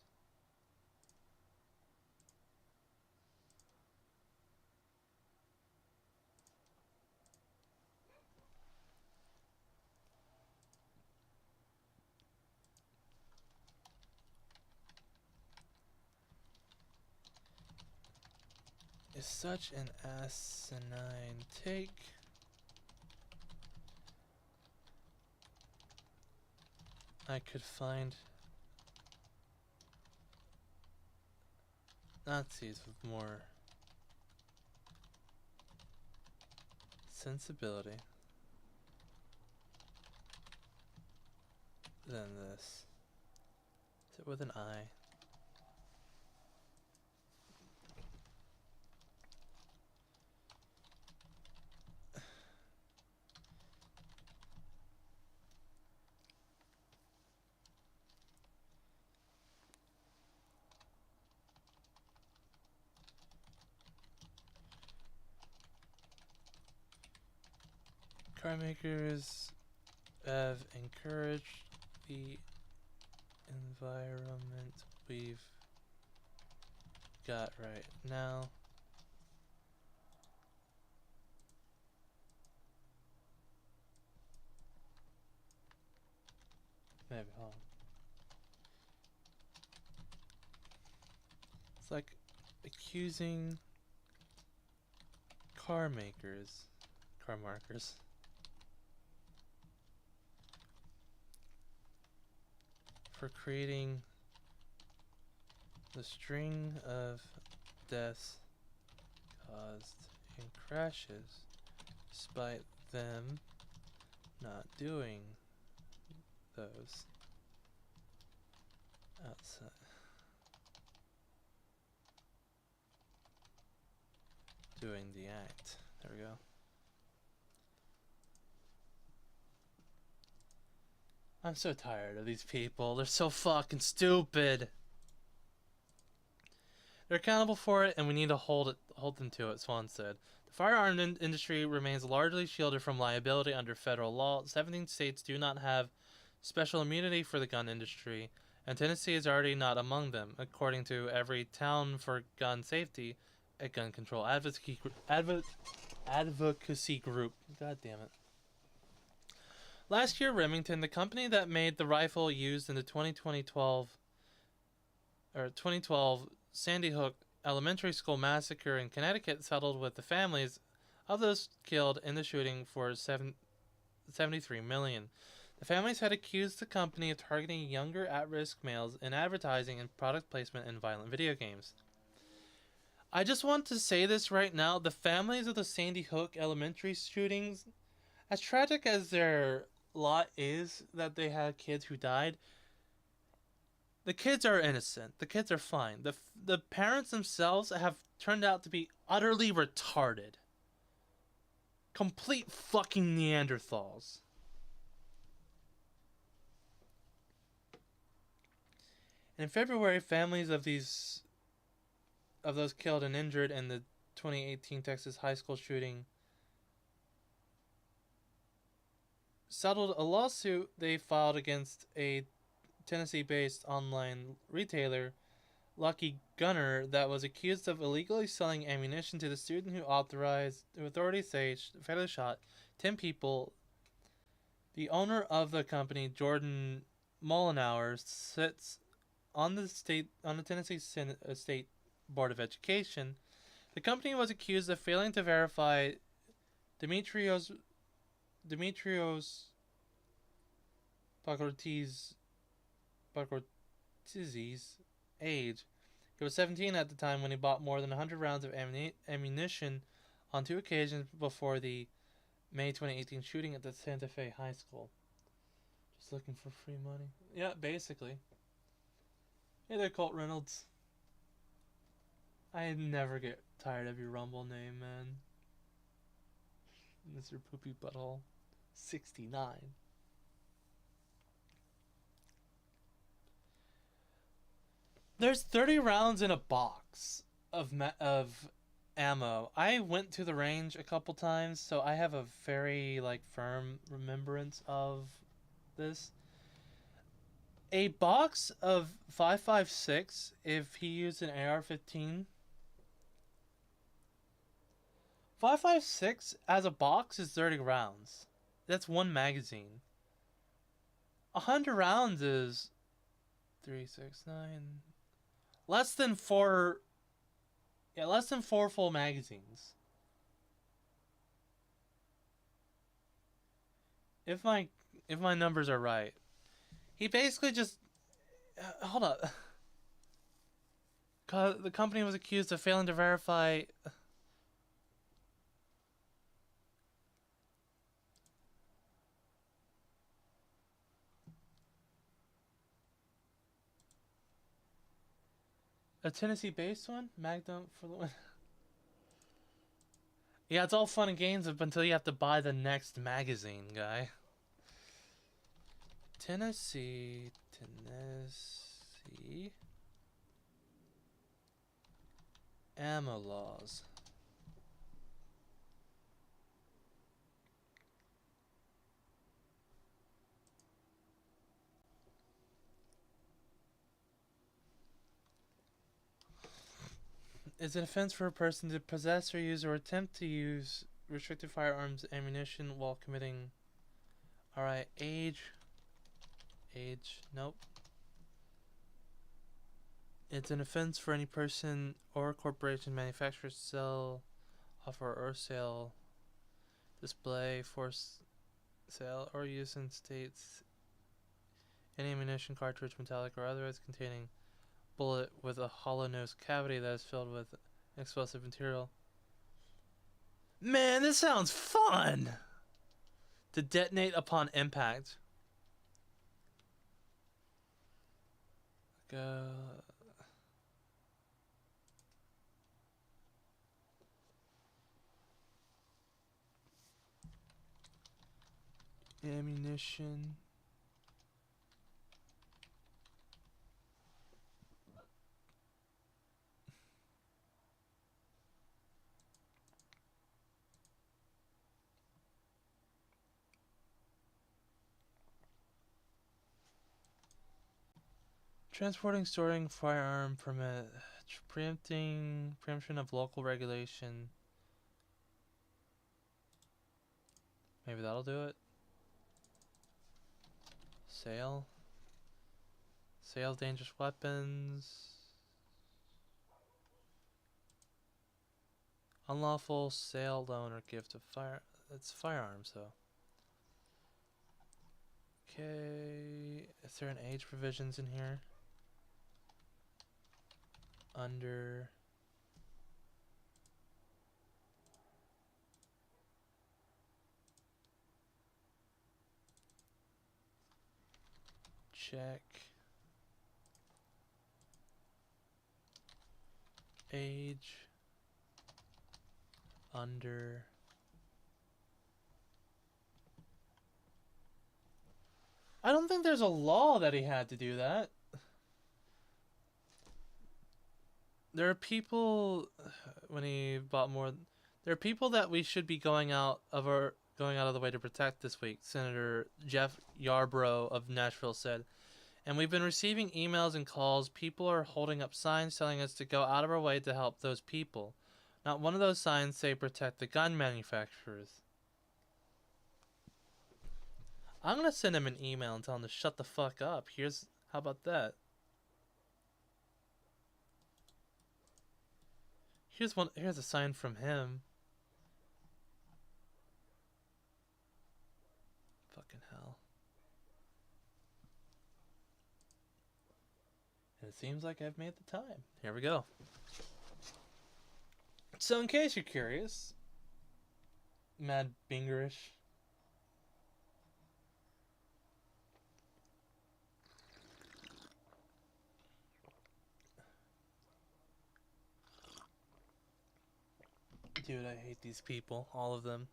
Is such an asinine take. I could find Nazis with more sensibility than this. Is it with an I? Car makers have encouraged the environment we've got right now. Maybe, hold on. It's like accusing car markers for creating the string of deaths caused in crashes, despite them not doing those outside. Doing the act. There we go. I'm so tired of these people. They're so fucking stupid. They're accountable for it, and we need to hold them to it, Swan said. The firearm industry remains largely shielded from liability under federal law. 17 states do not have special immunity for the gun industry, and Tennessee is already not among them, according to Every Town for Gun Safety, a gun control advocacy group. God damn it. Last year, Remington, the company that made the rifle used in the 2012 Sandy Hook Elementary School massacre in Connecticut, settled with the families of those killed in the shooting for $73 million. The families had accused the company of targeting younger at-risk males in advertising and product placement in violent video games. I just want to say this right now. The families of the Sandy Hook Elementary shootings, as tragic as their lot is that they had kids who died, the kids are innocent. The kids are fine. The parents themselves have turned out to be utterly retarded. Complete fucking Neanderthals. And in February, families of those killed and injured in the 2018 Texas high school shooting settled a lawsuit they filed against a Tennessee-based online retailer, Lucky Gunner, that was accused of illegally selling ammunition to the student who authorities say fatally shot 10 people. The owner of the company, Jordan Mollenauer, sits on the Tennessee State Board of Education. The company was accused of failing to verify Demetrios Pacortizzi's age. He was 17 at the time when he bought more than 100 rounds of ammunition on 2 occasions before the May 2018 shooting at the Santa Fe High School. Just looking for free money. Yeah, basically. Hey there, Colt Reynolds. I never get tired of your Rumble name, man. Mr. Poopy Butthole. 69. There's 30 rounds in a box of ammo. I went to the range a couple times, so I have a very firm remembrance of this. A box of 5.56, if he used an AR-15. 5.56 as a box is 30 rounds. That's one magazine. 100 rounds is 3, 6, 9. Less than 4 full magazines. If my numbers are right. He basically just hold up. The company was accused of failing to verify a Tennessee-based one? Magnum for the one. Yeah, it's all fun and games up until you have to buy the next magazine, guy. Tennessee ammo laws. It's an offense for a person to possess or use or attempt to use restricted firearms ammunition while committing. Alright, age. Nope. It's an offense for any person or corporation manufacturer, sell, offer, or sale, display, force, sale, or use in states Any ammunition cartridge, metallic or otherwise, containing bullet with a hollow nose cavity that is filled with explosive material. Man, this sounds fun! To detonate upon impact. Go. Ammunition. Transporting, storing firearm permit. Preemption of local regulation. Maybe that'll do it. Sale. Sale of dangerous weapons. Unlawful sale, loan, or gift of fire. It's firearms, though. Okay. Is there an age provisions in here? Under. Check. Age. Under. I don't think there's a law that he had to do that. There are people when he bought more. There are people that we should be going out of the way to protect this week. Senator Jeff Yarbrough of Nashville said, and we've been receiving emails and calls. People are holding up signs telling us to go out of our way to help those people. Not one of those signs say protect the gun manufacturers. I'm gonna send him an email and tell him to shut the fuck up. How about that? Here's a sign from him. Fucking hell. And it seems like I've made the time. Here we go. So in case you're curious, Mad Bingerish. Dude, I hate these people. All of them.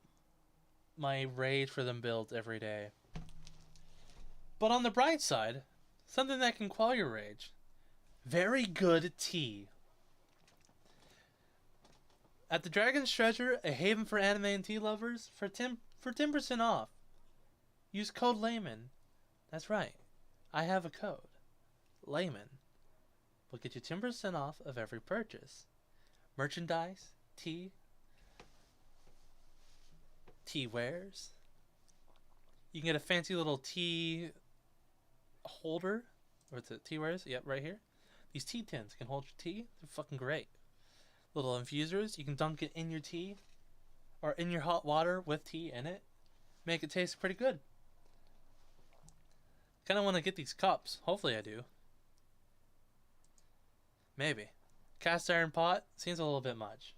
My rage for them builds every day. But on the bright side, something that can quell your rage. Very good tea. At the Dragon's Treasure, a haven for anime and tea lovers, for 10% off. Use code Layman. That's right. I have a code. Layman. Will get you 10% off of every purchase. Merchandise, tea wares. You can get a fancy little tea holder. Or it's a tea wares. Yep, right here. These tea tins can hold your tea. They're fucking great. Little infusers. You can dunk it in your tea. Or in your hot water with tea in it. Make it taste pretty good. Kind of want to get these cups. Hopefully I do. Maybe. Cast iron pot. Seems a little bit much.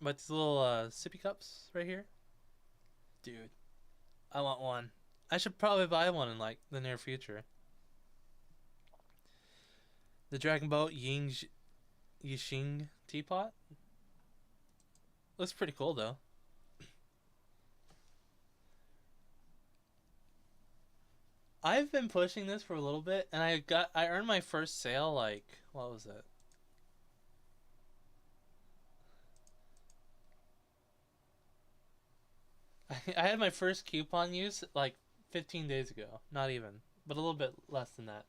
But these little sippy cups right here. Dude. I want one. I should probably buy one in like the near future. The Dragon Boat Yixing teapot. Looks pretty cool though. I've been pushing this for a little bit, and I earned my first sale like, what was it? I had my first coupon use like 15 days ago. Not even, but a little bit less than that.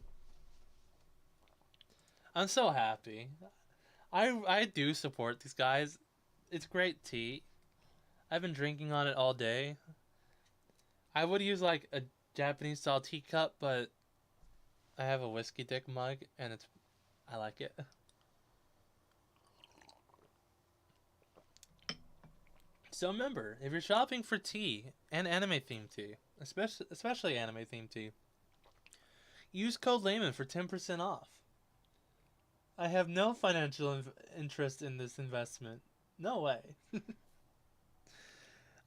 I'm so happy. I do support these guys. It's great tea. I've been drinking on it all day. I would use like a Japanese style teacup, but I have a whiskey dick mug and I like it. So remember, if you're shopping for tea and anime themed tea, especially anime themed tea, use code Layman for 10% off. I have no financial interest in this investment. No way.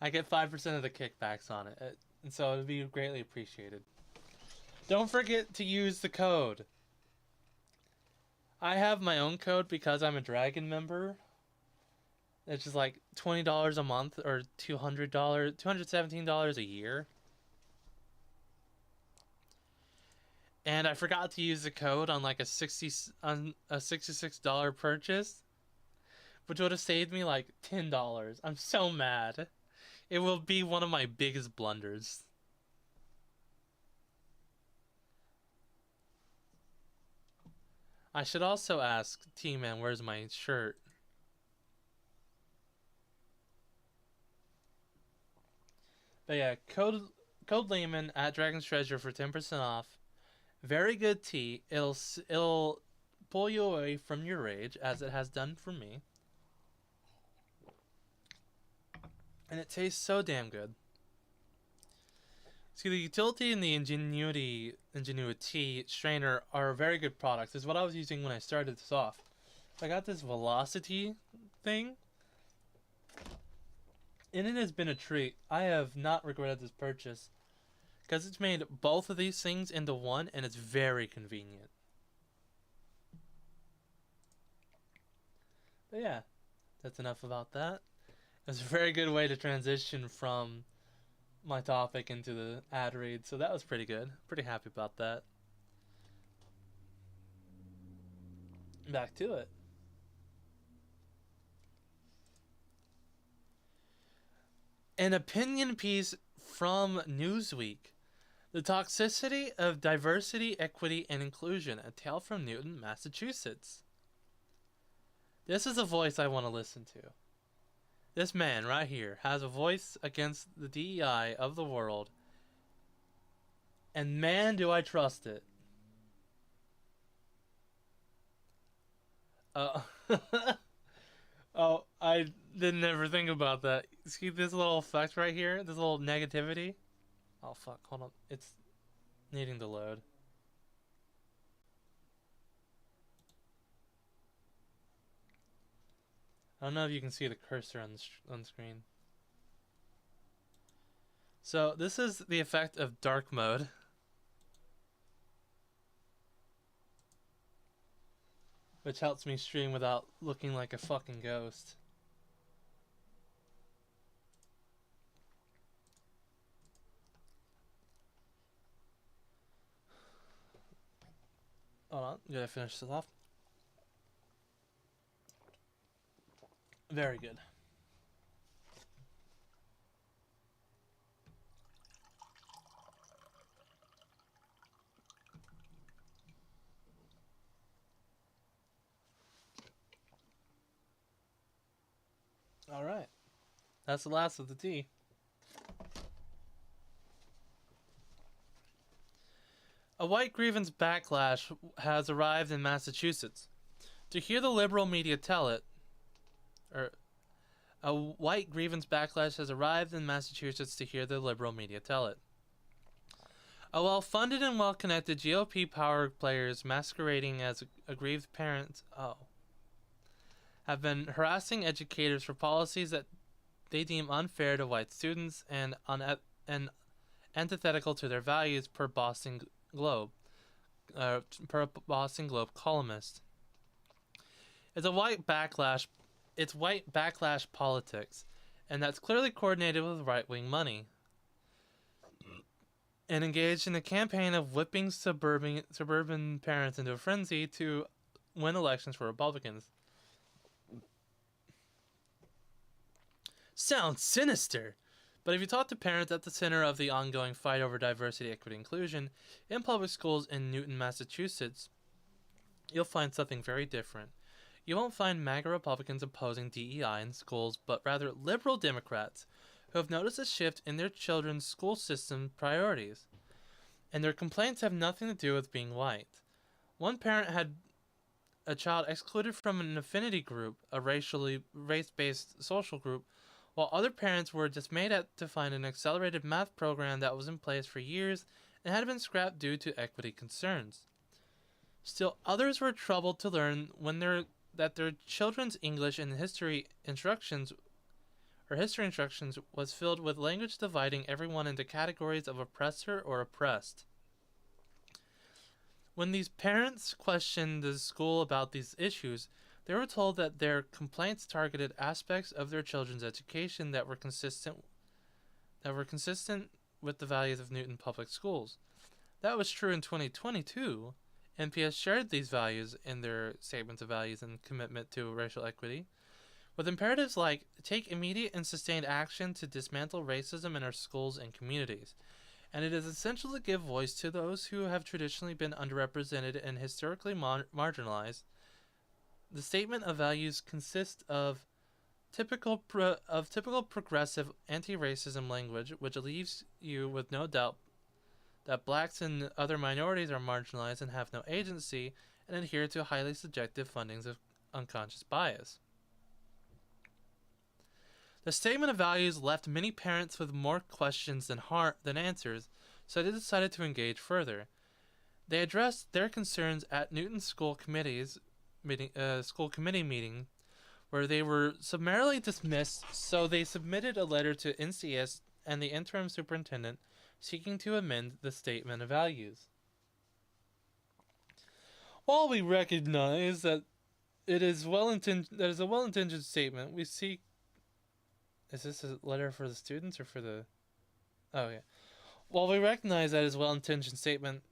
I get 5% of the kickbacks on it, and so it would be greatly appreciated. Don't forget to use the code. I have my own code because I'm a Dragon member. It's just like $20 a month or $217 a year. And I forgot to use the code on like a $66 purchase, which would have saved me like $10. I'm so mad. It will be one of my biggest blunders. I should also ask T-Man, where's my shirt? But yeah, code Layman at Dragon's Treasure for 10% off. Very good tea. It'll pull you away from your rage, as it has done for me. And it tastes so damn good. See, the utility and the ingenuity strainer are very good products. Is what I was using when I started this off. I got this velocity thing, and it has been a treat. I have not regretted this purchase, because it's made both of these things into one, and it's very convenient. But yeah, that's enough about that. It's a very good way to transition from my topic into the ad read, so that was pretty good. Pretty happy about that. Back to it. An opinion piece from Newsweek. The Toxicity of Diversity, Equity, and Inclusion, a tale from Newton, Massachusetts. This is a voice I want to listen to. This man right here has a voice against the DEI of the world. And man, do I trust it. Oh, I didn't ever think about that. See this little effect right here? This little negativity? Oh, fuck. Hold on. It's needing to load. I don't know if you can see the cursor on screen. So this is the effect of dark mode. Which helps me stream without looking like a fucking ghost. Hold on, gotta finish this off. Very good. Alright. That's the last of the tea. A white grievance backlash has arrived in Massachusetts. To hear the liberal media tell it, a white grievance backlash has arrived in Massachusetts to hear the liberal media tell it. A well-funded and well-connected GOP power players masquerading as aggrieved parents have been harassing educators for policies that they deem unfair to white students and antithetical to their values, per Boston Globe columnist. It's white backlash politics, and that's clearly coordinated with right-wing money, and engaged in a campaign of whipping suburban parents into a frenzy to win elections for Republicans. Sounds sinister, but if you talk to parents at the center of the ongoing fight over diversity, equity, and inclusion in public schools in Newton, Massachusetts, you'll find something very different. You won't find MAGA Republicans opposing DEI in schools, but rather liberal Democrats who have noticed a shift in their children's school system priorities. And their complaints have nothing to do with being white. One parent had a child excluded from an affinity group, a race-based social group, while other parents were dismayed to find an accelerated math program that was in place for years and had been scrapped due to equity concerns. Still, others were troubled to learn that their children's English and history instructions was filled with language dividing everyone into categories of oppressor or oppressed. When these parents questioned the school about these issues, they were told that their complaints targeted aspects of their children's education that were consistent with the values of Newton Public Schools. That was true in 2022. NPS shared these values in their statements of values and commitment to racial equity, with imperatives like take immediate and sustained action to dismantle racism in our schools and communities. And it is essential to give voice to those who have traditionally been underrepresented and historically marginalized. The statement of values consists of typical progressive anti-racism language, which leaves you with no doubt that blacks and other minorities are marginalized and have no agency, and adhere to highly subjective fundings of unconscious bias. The statement of values left many parents with more questions than answers, so they decided to engage further. They addressed their concerns at Newton's school committee meeting, where they were summarily dismissed, so they submitted a letter to NCS and the interim superintendent seeking to amend the statement of values. While we recognize that it is a well-intentioned statement, we seek... Is this a letter for the students or for the... Oh, yeah. While we recognize that it is a well-intentioned statement,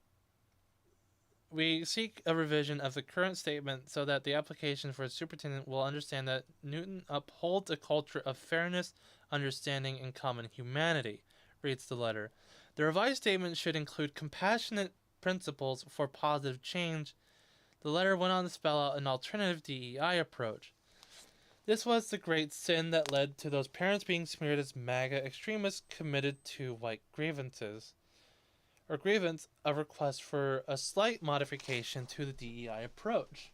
we seek a revision of the current statement so that the application for a superintendent will understand that Newton upholds a culture of fairness, understanding, and common humanity, reads the letter. The revised statement should include compassionate principles for positive change. The letter went on to spell out an alternative DEI approach. This was the great sin that led to those parents being smeared as MAGA extremists committed to white grievances. Or grievance, a request for a slight modification to the DEI approach.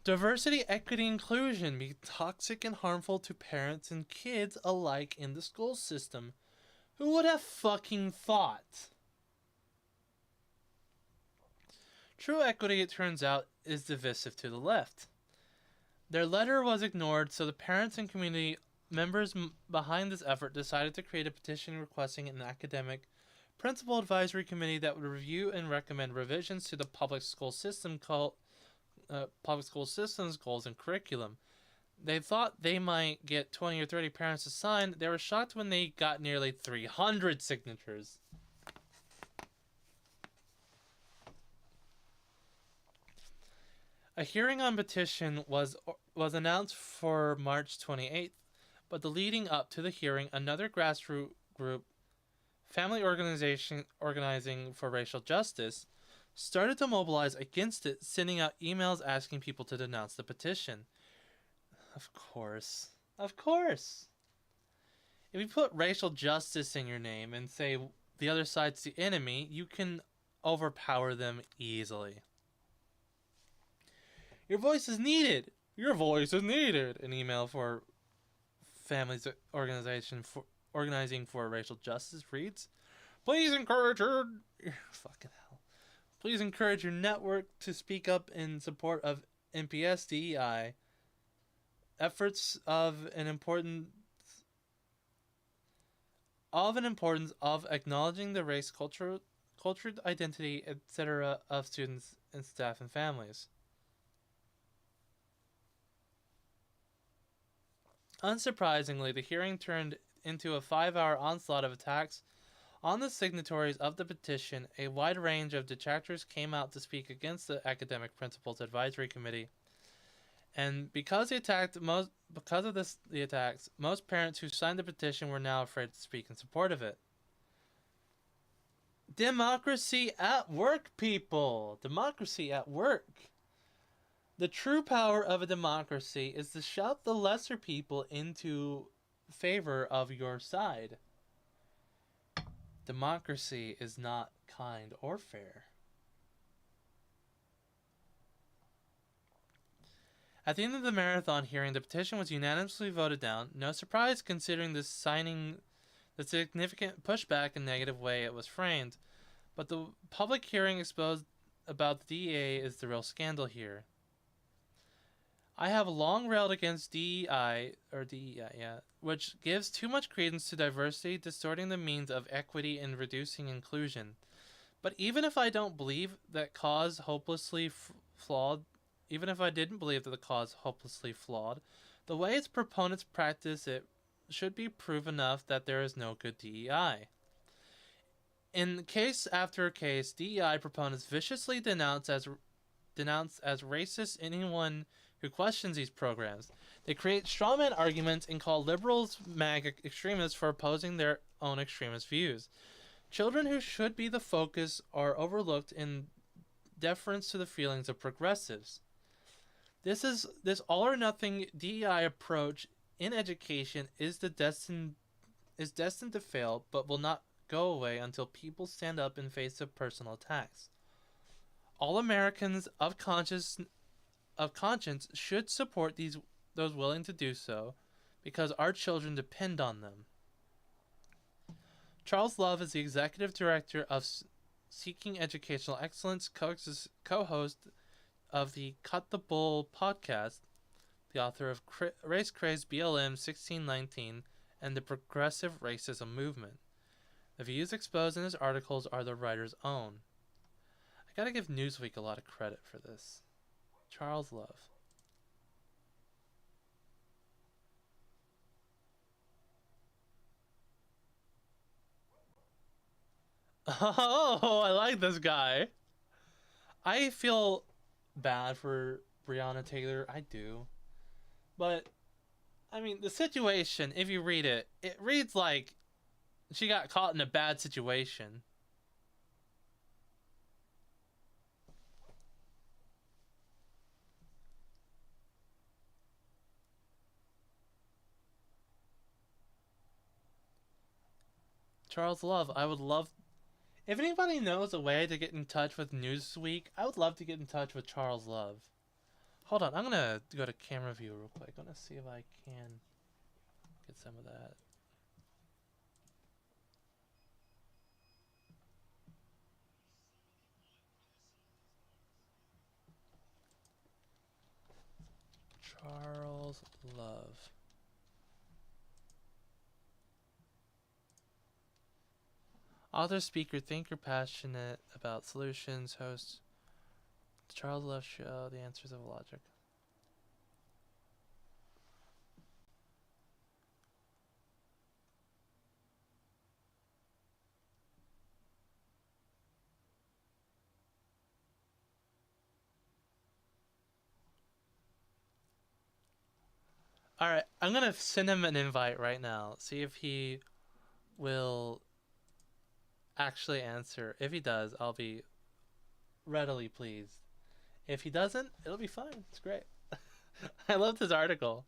Diversity, equity, inclusion be toxic and harmful to parents and kids alike in the school system. Who would have fucking thought? True equity, it turns out, is divisive to the left. Their letter was ignored, so the parents and community members behind this effort decided to create a petition requesting an academic principal advisory committee that would review and recommend revisions to the public school systems goals and curriculum. They thought they might get 20 or 30 parents to sign. They were shocked when they got nearly 300 signatures. A hearing on petition was announced for March 28th, but the leading up to the hearing, another grassroots group, Family Organizing for Racial Justice, started to mobilize against it, sending out emails asking people to denounce the petition. Of course. Of course. If you put racial justice in your name and say the other side's the enemy, you can overpower them easily. Your voice is needed. Your voice is needed. An email for Families Organizing for Racial Justice reads, please encourage your network to speak up in support of NPS DEI efforts of an importance of acknowledging the race, cultural identity, etc. of students and staff and families. Unsurprisingly, the hearing turned into a 5-hour onslaught of attacks on the signatories of the petition. A wide range of detractors came out to speak against the Academic Principals Advisory Committee. And because the attacks, most parents who signed the petition were now afraid to speak in support of it. Democracy at work, people! Democracy at work! The true power of a democracy is to shout the lesser people into favor of your side. Democracy is not kind or fair. At the end of the marathon hearing, the petition was unanimously voted down. No surprise, considering the signing The significant pushback and negative way it was framed, but the public hearing exposed about the DEA is the real scandal here. I have long railed against DEI, which gives too much credence to diversity, distorting the means of equity and reducing inclusion. But even if I don't believe that cause hopelessly flawed, even if I didn't believe that the cause hopelessly flawed, the way its proponents practice it should be proof enough that there is no good DEI. In case after case, DEI proponents viciously denounce as racist anyone who questions these programs. They create strawman arguments and call liberals MAGA extremists for opposing their own extremist views. Children who should be the focus are overlooked in deference to the feelings of progressives. This all or nothing DEI approach in education is destined to fail, but will not go away until people stand up in face of personal attacks. All Americans of conscience should support those willing to do so, because our children depend on them. Charles Love is the executive director of Seeking Educational Excellence, co-host of the Cut the Bull podcast, the author of Race Crazed BLM 1619 and the Progressive Racism Movement. The views exposed in his articles are the writer's own. I gotta give Newsweek a lot of credit for this. Charles Love. Oh, I like this guy. I feel bad for Breonna Taylor. I do. But, I mean, the situation, if you read it, it reads like she got caught in a bad situation. Charles Love, I would love... If anybody knows a way to get in touch with Newsweek, I would love to get in touch with Charles Love. Hold on, I'm gonna go to camera view real quick. I'm gonna see if I can get some of that. Charles Love. Author, speaker, thinker, passionate about solutions, host. The Charles Love Show, The Answers of Logic. Alright, I'm gonna send him an invite right now. See if he will actually answer. If he does, I'll be readily pleased. If he doesn't, it'll be fine. It's great. I loved his article.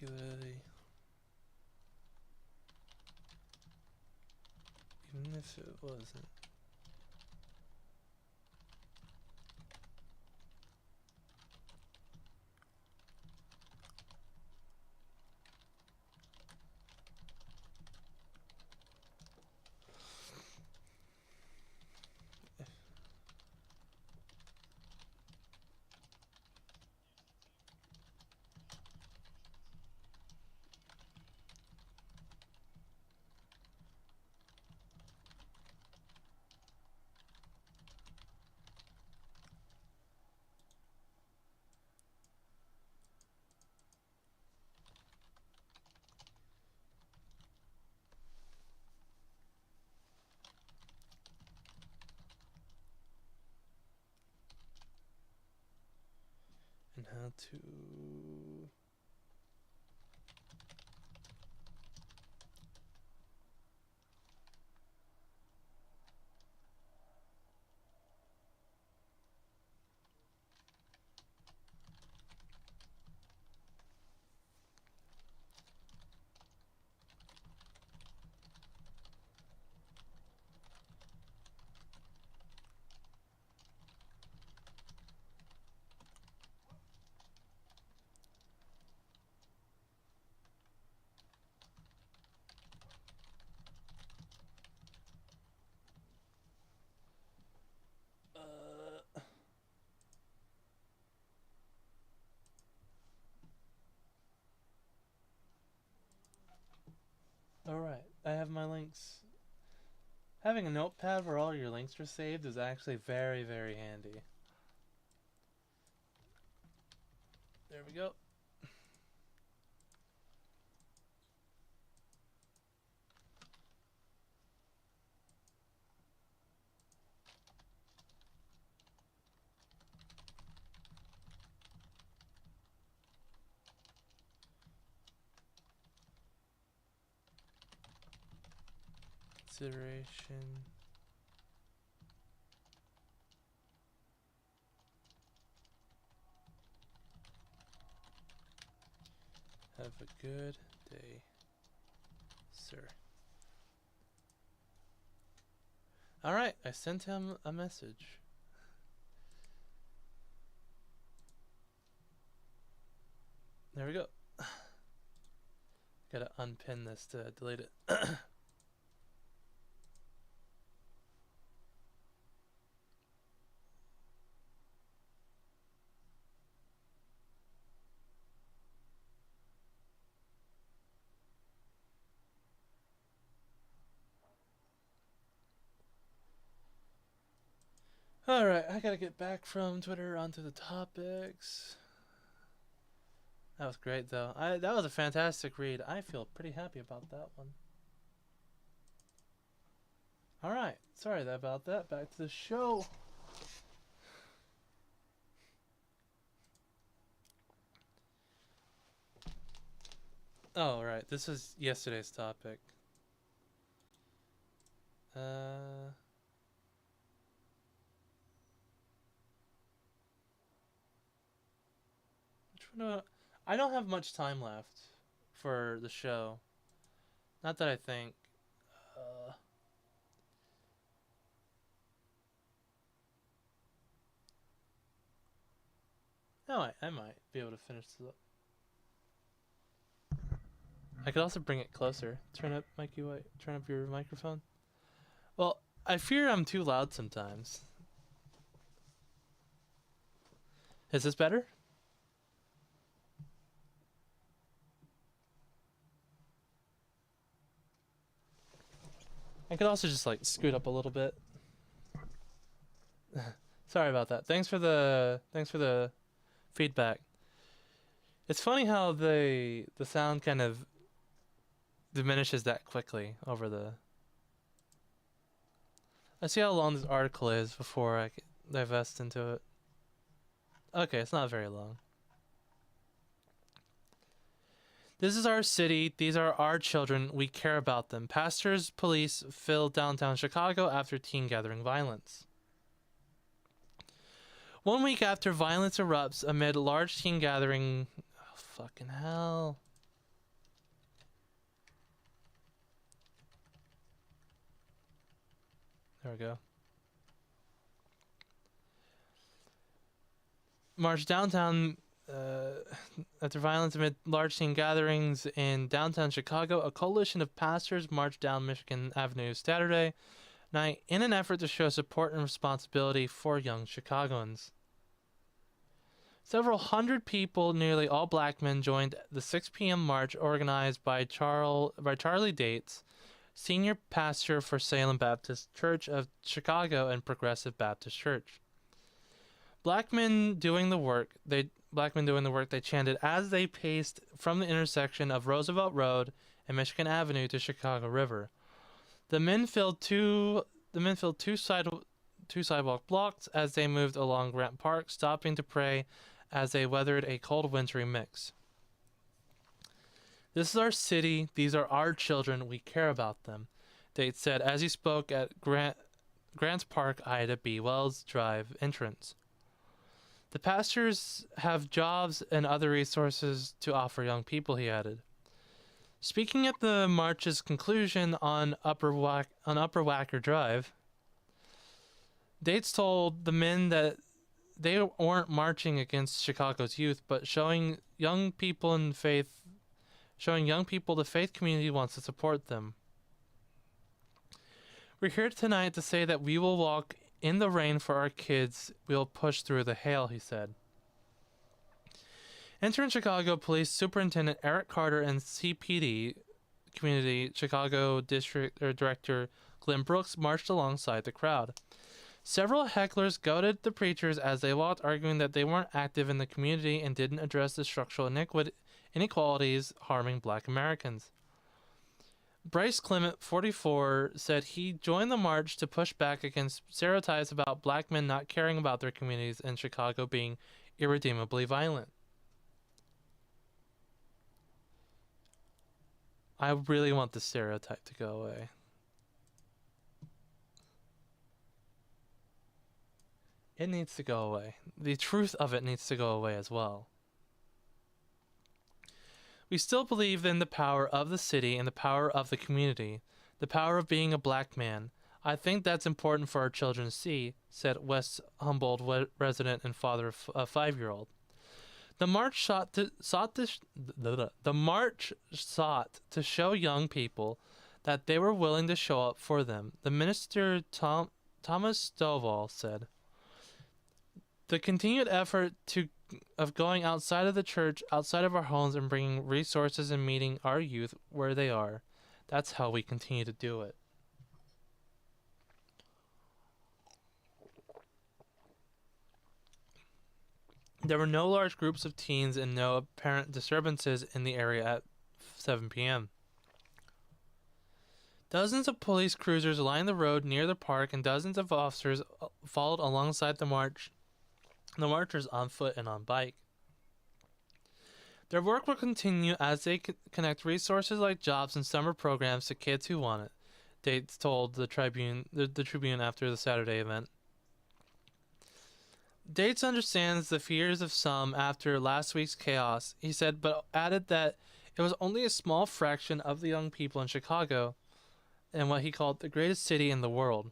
Particularly, even if it wasn't. And how to... Alright, I have my links. Having a notepad where all your links are saved is actually very, very handy. There we go. Consideration. Have a good day, sir. Alright, I sent him a message. There we go. Gotta unpin this to delete it. Alright, I gotta get back from Twitter onto the topics. That was great, though. That was a fantastic read. I feel pretty happy about that one. Alright, sorry about that. Back to the show. Oh, right. This is yesterday's topic. Which one? I don't have much time left for the show. Not that I think. No, I might be able to finish this up. I could also bring it closer. Turn up, Mikey White. Turn up your microphone. Well, I fear I'm too loud sometimes. Is this better? I could also just like scoot up a little bit. Sorry about that. Thanks for the feedback. It's funny how the sound kind of diminishes that quickly over the. Let's see how long this article is before I divest into it. Okay, it's not very long. This is our city. These are our children. We care about them. Pastors, police fill downtown Chicago after teen gathering violence. 1 week after violence erupts amid large teen gathering. Oh, fucking hell. There we go. March downtown after violence amid large teen gatherings in downtown Chicago. A coalition of pastors marched down Michigan Avenue Saturday night in an effort to show support and responsibility for young Chicagoans. Several hundred people, nearly all black men, joined the 6 p.m. march organized by Charlie Dates, senior pastor for Salem Baptist Church of Chicago and Progressive Baptist Church. Black men doing the work, they chanted as they paced from the intersection of Roosevelt Road and Michigan Avenue to Chicago River. The men filled two sidewalk blocks as they moved along Grant Park, stopping to pray as they weathered a cold wintry mix. This is our city. These are our children. We care about them, Date said as he spoke at Grants Park, Ida B. Wells Drive entrance. The pastors have jobs and other resources to offer young people, he added. Speaking at the march's conclusion on Upper Wacker Drive, Dates told the men that they weren't marching against Chicago's youth, but showing young people the faith community wants to support them. We're here tonight to say that we will walk in the rain for our kids. We'll push through the hail, he said. Interim Chicago Police Superintendent Eric Carter and community, Chicago District Director Glenn Brooks marched alongside the crowd. Several hecklers goaded the preachers as they walked, arguing that they weren't active in the community and didn't address the structural inequalities harming black Americans. Bryce Clement, 44, said he joined the march to push back against stereotypes about black men not caring about their communities and Chicago being irredeemably violent. I really want the stereotype to go away. It needs to go away. The truth of it needs to go away as well. We still believe in the power of the city and the power of the community, the power of being a black man. I think that's important for our children to see, said West Humboldt resident and father of a 5-year-old. The march sought to show young people that they were willing to show up for them. The minister Thomas Stovall said, "The continued effort of going outside of the church, outside of our homes, and bringing resources and meeting our youth where they are, that's how we continue to do it." There were no large groups of teens and no apparent disturbances in the area at 7 p.m. Dozens of police cruisers lined the road near the park, and dozens of officers followed alongside the marchers on foot and on bike. Their work will continue as they connect resources like jobs and summer programs to kids who want it, Dates told the Tribune after the Saturday event. Dates understands the fears of some after last week's chaos, he said, but added that it was only a small fraction of the young people in Chicago and what he called the greatest city in the world.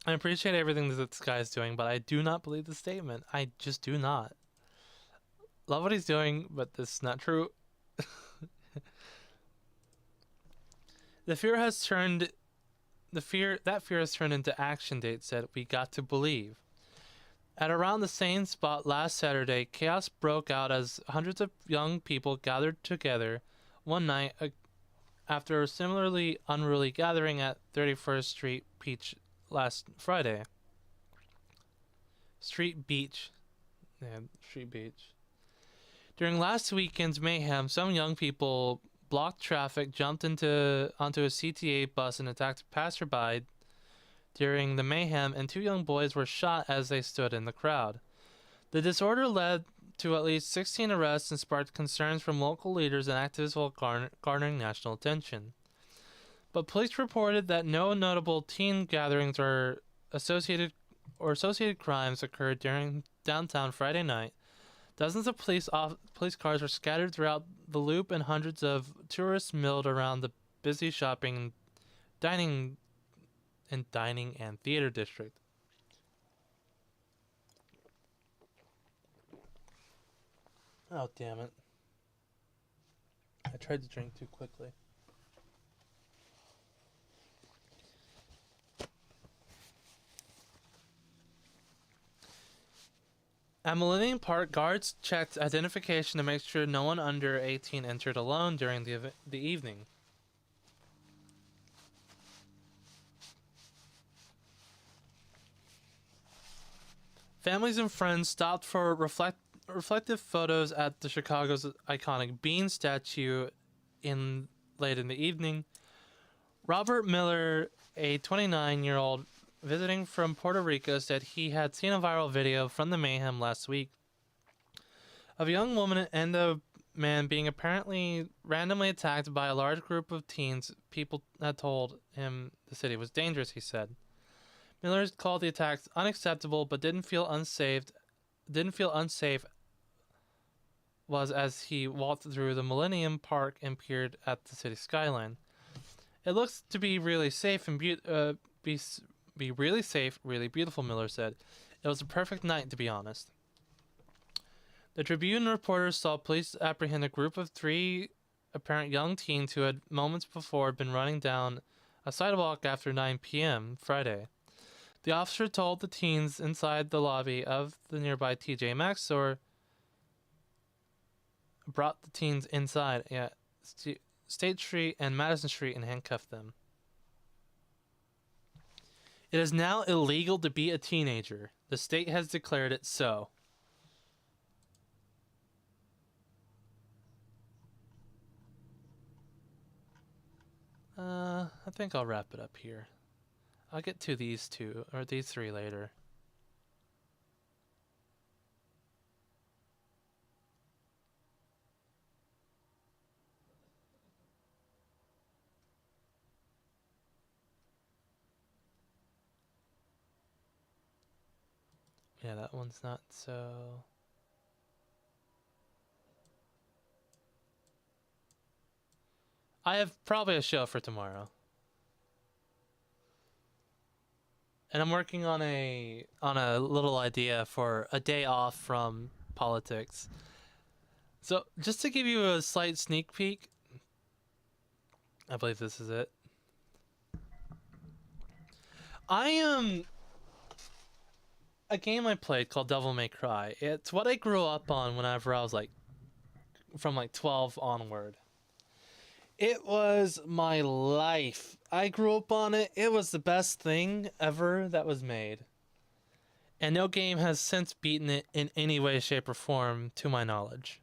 I appreciate everything that this guy is doing, but I do not believe the statement. I just do not. Love what he's doing, but this is not true. That fear has turned into action, Date said. We got to believe. At around the same spot last Saturday, chaos broke out as hundreds of young people gathered together one night after a similarly unruly gathering at 31st Street Beach last Friday. Street Beach. During last weekend's mayhem, some young people blocked traffic, jumped onto a CTA bus and attacked a passerby during the mayhem, and 2 young boys were shot as they stood in the crowd. The disorder led to at least 16 arrests and sparked concerns from local leaders and activists while garnering national attention. But police reported that no notable teen gatherings or associated crimes occurred during downtown Friday night. Dozens of police cars were scattered throughout the loop, and hundreds of tourists milled around the busy shopping, dining and theater district. Oh, damn it. I tried to drink too quickly. At Millennium Park, guards checked identification to make sure no one under 18 entered alone during the evening. Families and friends stopped for reflective photos at the Chicago's iconic Bean statue late in the evening. Robert Miller, a 29-year-old visiting from Puerto Rico, said he had seen a viral video from the mayhem last week of a young woman and a man being apparently randomly attacked by a large group of teens. People had told him the city was dangerous, he said. Miller called the attacks unacceptable, but didn't feel unsafe was as he walked through the Millennium Park and peered at the city skyline. It looks to be really safe and be really safe, really beautiful, Miller said. It was a perfect night, to be honest. The Tribune reporters saw police apprehend a group of 3 apparent young teens who had moments before been running down a sidewalk after 9 p.m. Friday. The officer told the teens inside the lobby of the nearby TJ Maxx store, brought the teens inside. Yeah, State Street and Madison Street and handcuff them. It is now illegal to be a teenager. The state has declared it so. I think I'll wrap it up here. I'll get to these two, or these three later. Yeah, that one's not so... I have probably a show for tomorrow. And I'm working on a little idea for a day off from politics. So, just to give you a slight sneak peek, I believe this is it. A game I played called Devil May Cry. It's what I grew up on whenever I was from 12 onward. It was my life. I grew up on it. It was the best thing ever that was made. And no game has since beaten it in any way, shape, or form, to my knowledge.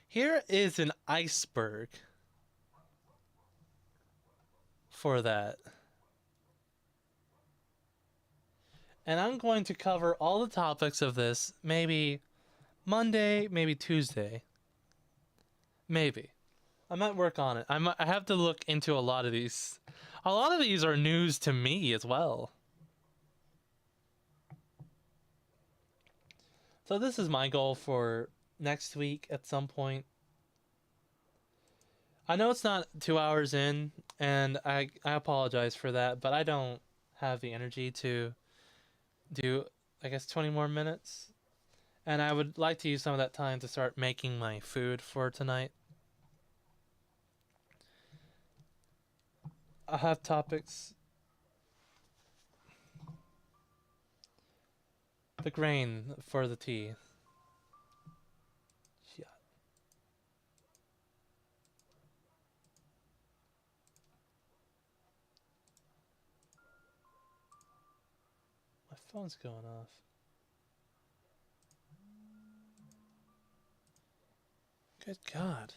Here is an iceberg for that. And I'm going to cover all the topics of this, maybe Monday, maybe Tuesday. Maybe. I might work on it. I have to look into a lot of these. A lot of these are news to me as well. So this is my goal for next week at some point. I know it's not 2 hours in, and I apologize for that, but I don't have the energy to do, I guess, 20 more minutes. And I would like to use some of that time to start making my food for tonight. I have topics. The grain for the tea. Yeah. My phone's going off. Good God.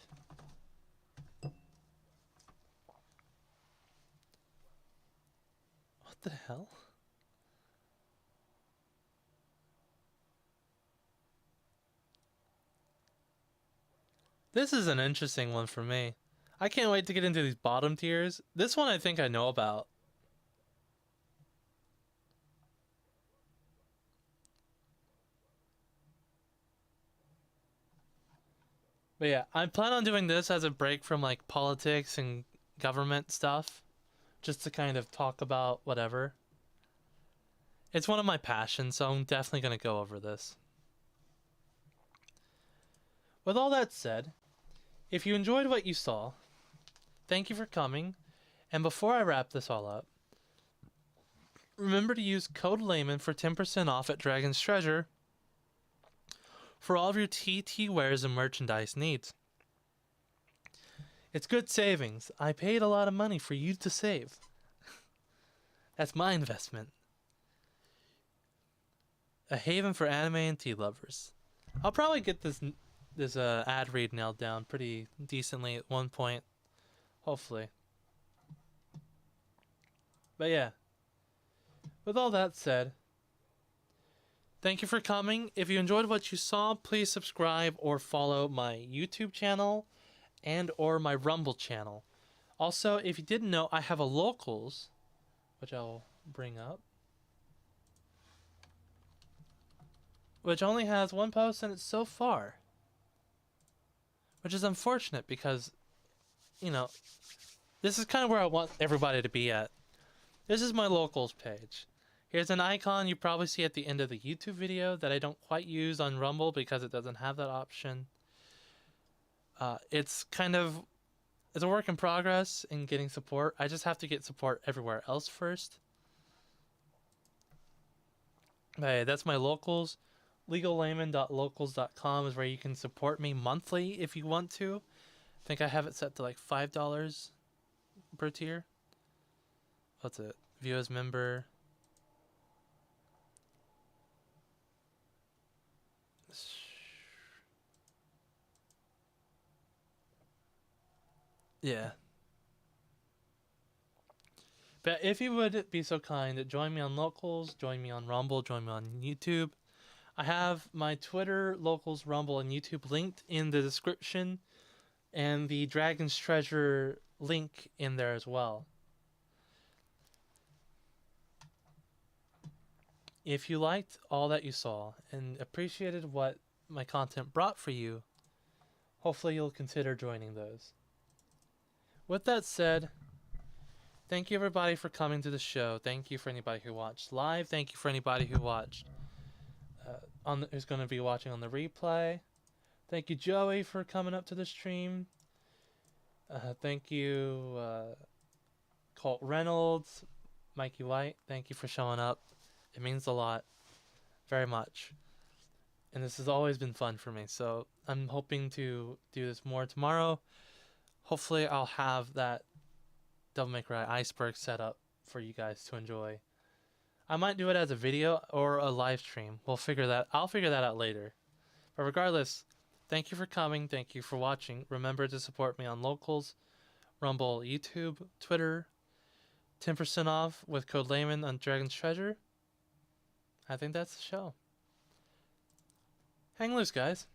What the hell? This is an interesting one for me. I can't wait to get into these bottom tiers. This one I think I know about. But yeah, I plan on doing this as a break from politics and government stuff. Just to kind of talk about whatever. It's one of my passions, so I'm definitely going to go over this. With all that said, if you enjoyed what you saw, thank you for coming. And before I wrap this all up, remember to use code Layman for 10% off at Dragon's Treasure for all of your TT wares and merchandise needs. It's good savings. I paid a lot of money for you to save. That's my investment. A haven for anime and tea lovers. I'll probably get this ad read nailed down pretty decently at one point. Hopefully. But yeah. With all that said, thank you for coming. If you enjoyed what you saw, please subscribe or follow my YouTube channel and or my Rumble channel. Also, if you didn't know, I have a locals, which I'll bring up, which only has one post in it so far, which is unfortunate because, you know, this is kind of where I want everybody to be at. This is my locals page. Here's an icon you probably see at the end of the YouTube video that I don't quite use on Rumble because it doesn't have that option. It's a work in progress in getting support. I just have to get support everywhere else first. But hey, that's my locals. LegalLayman.locals.com is where you can support me monthly if you want to. think I have it set to like $5 per tier. What's it? View as member. Yeah. But if you would be so kind, join me on Locals, join me on Rumble, join me on YouTube. I have my Twitter, Locals, Rumble, and YouTube linked in the description, and the Dragon's Treasure link in there as well. If you liked all that you saw and appreciated what my content brought for you, hopefully you'll consider joining those. With that said, thank you everybody for coming to the show. Thank you for anybody who watched live. Thank you for anybody who watched who's going to be watching on the replay. Thank you, Joey, for coming up to the stream. Thank you, Colt Reynolds, Mikey White. Thank you for showing up. It means a lot, very much. And this has always been fun for me. So I'm hoping to do this more tomorrow. Hopefully I'll have that Devil May Cry iceberg set up for you guys to enjoy. I might do it as a video or a live stream. I'll figure that out later. But regardless, thank you for coming. Thank you for watching. Remember to support me on Locals, Rumble, YouTube, Twitter. 10% off with code Layman on Dragon's Treasure. I think that's the show. Hang loose, guys.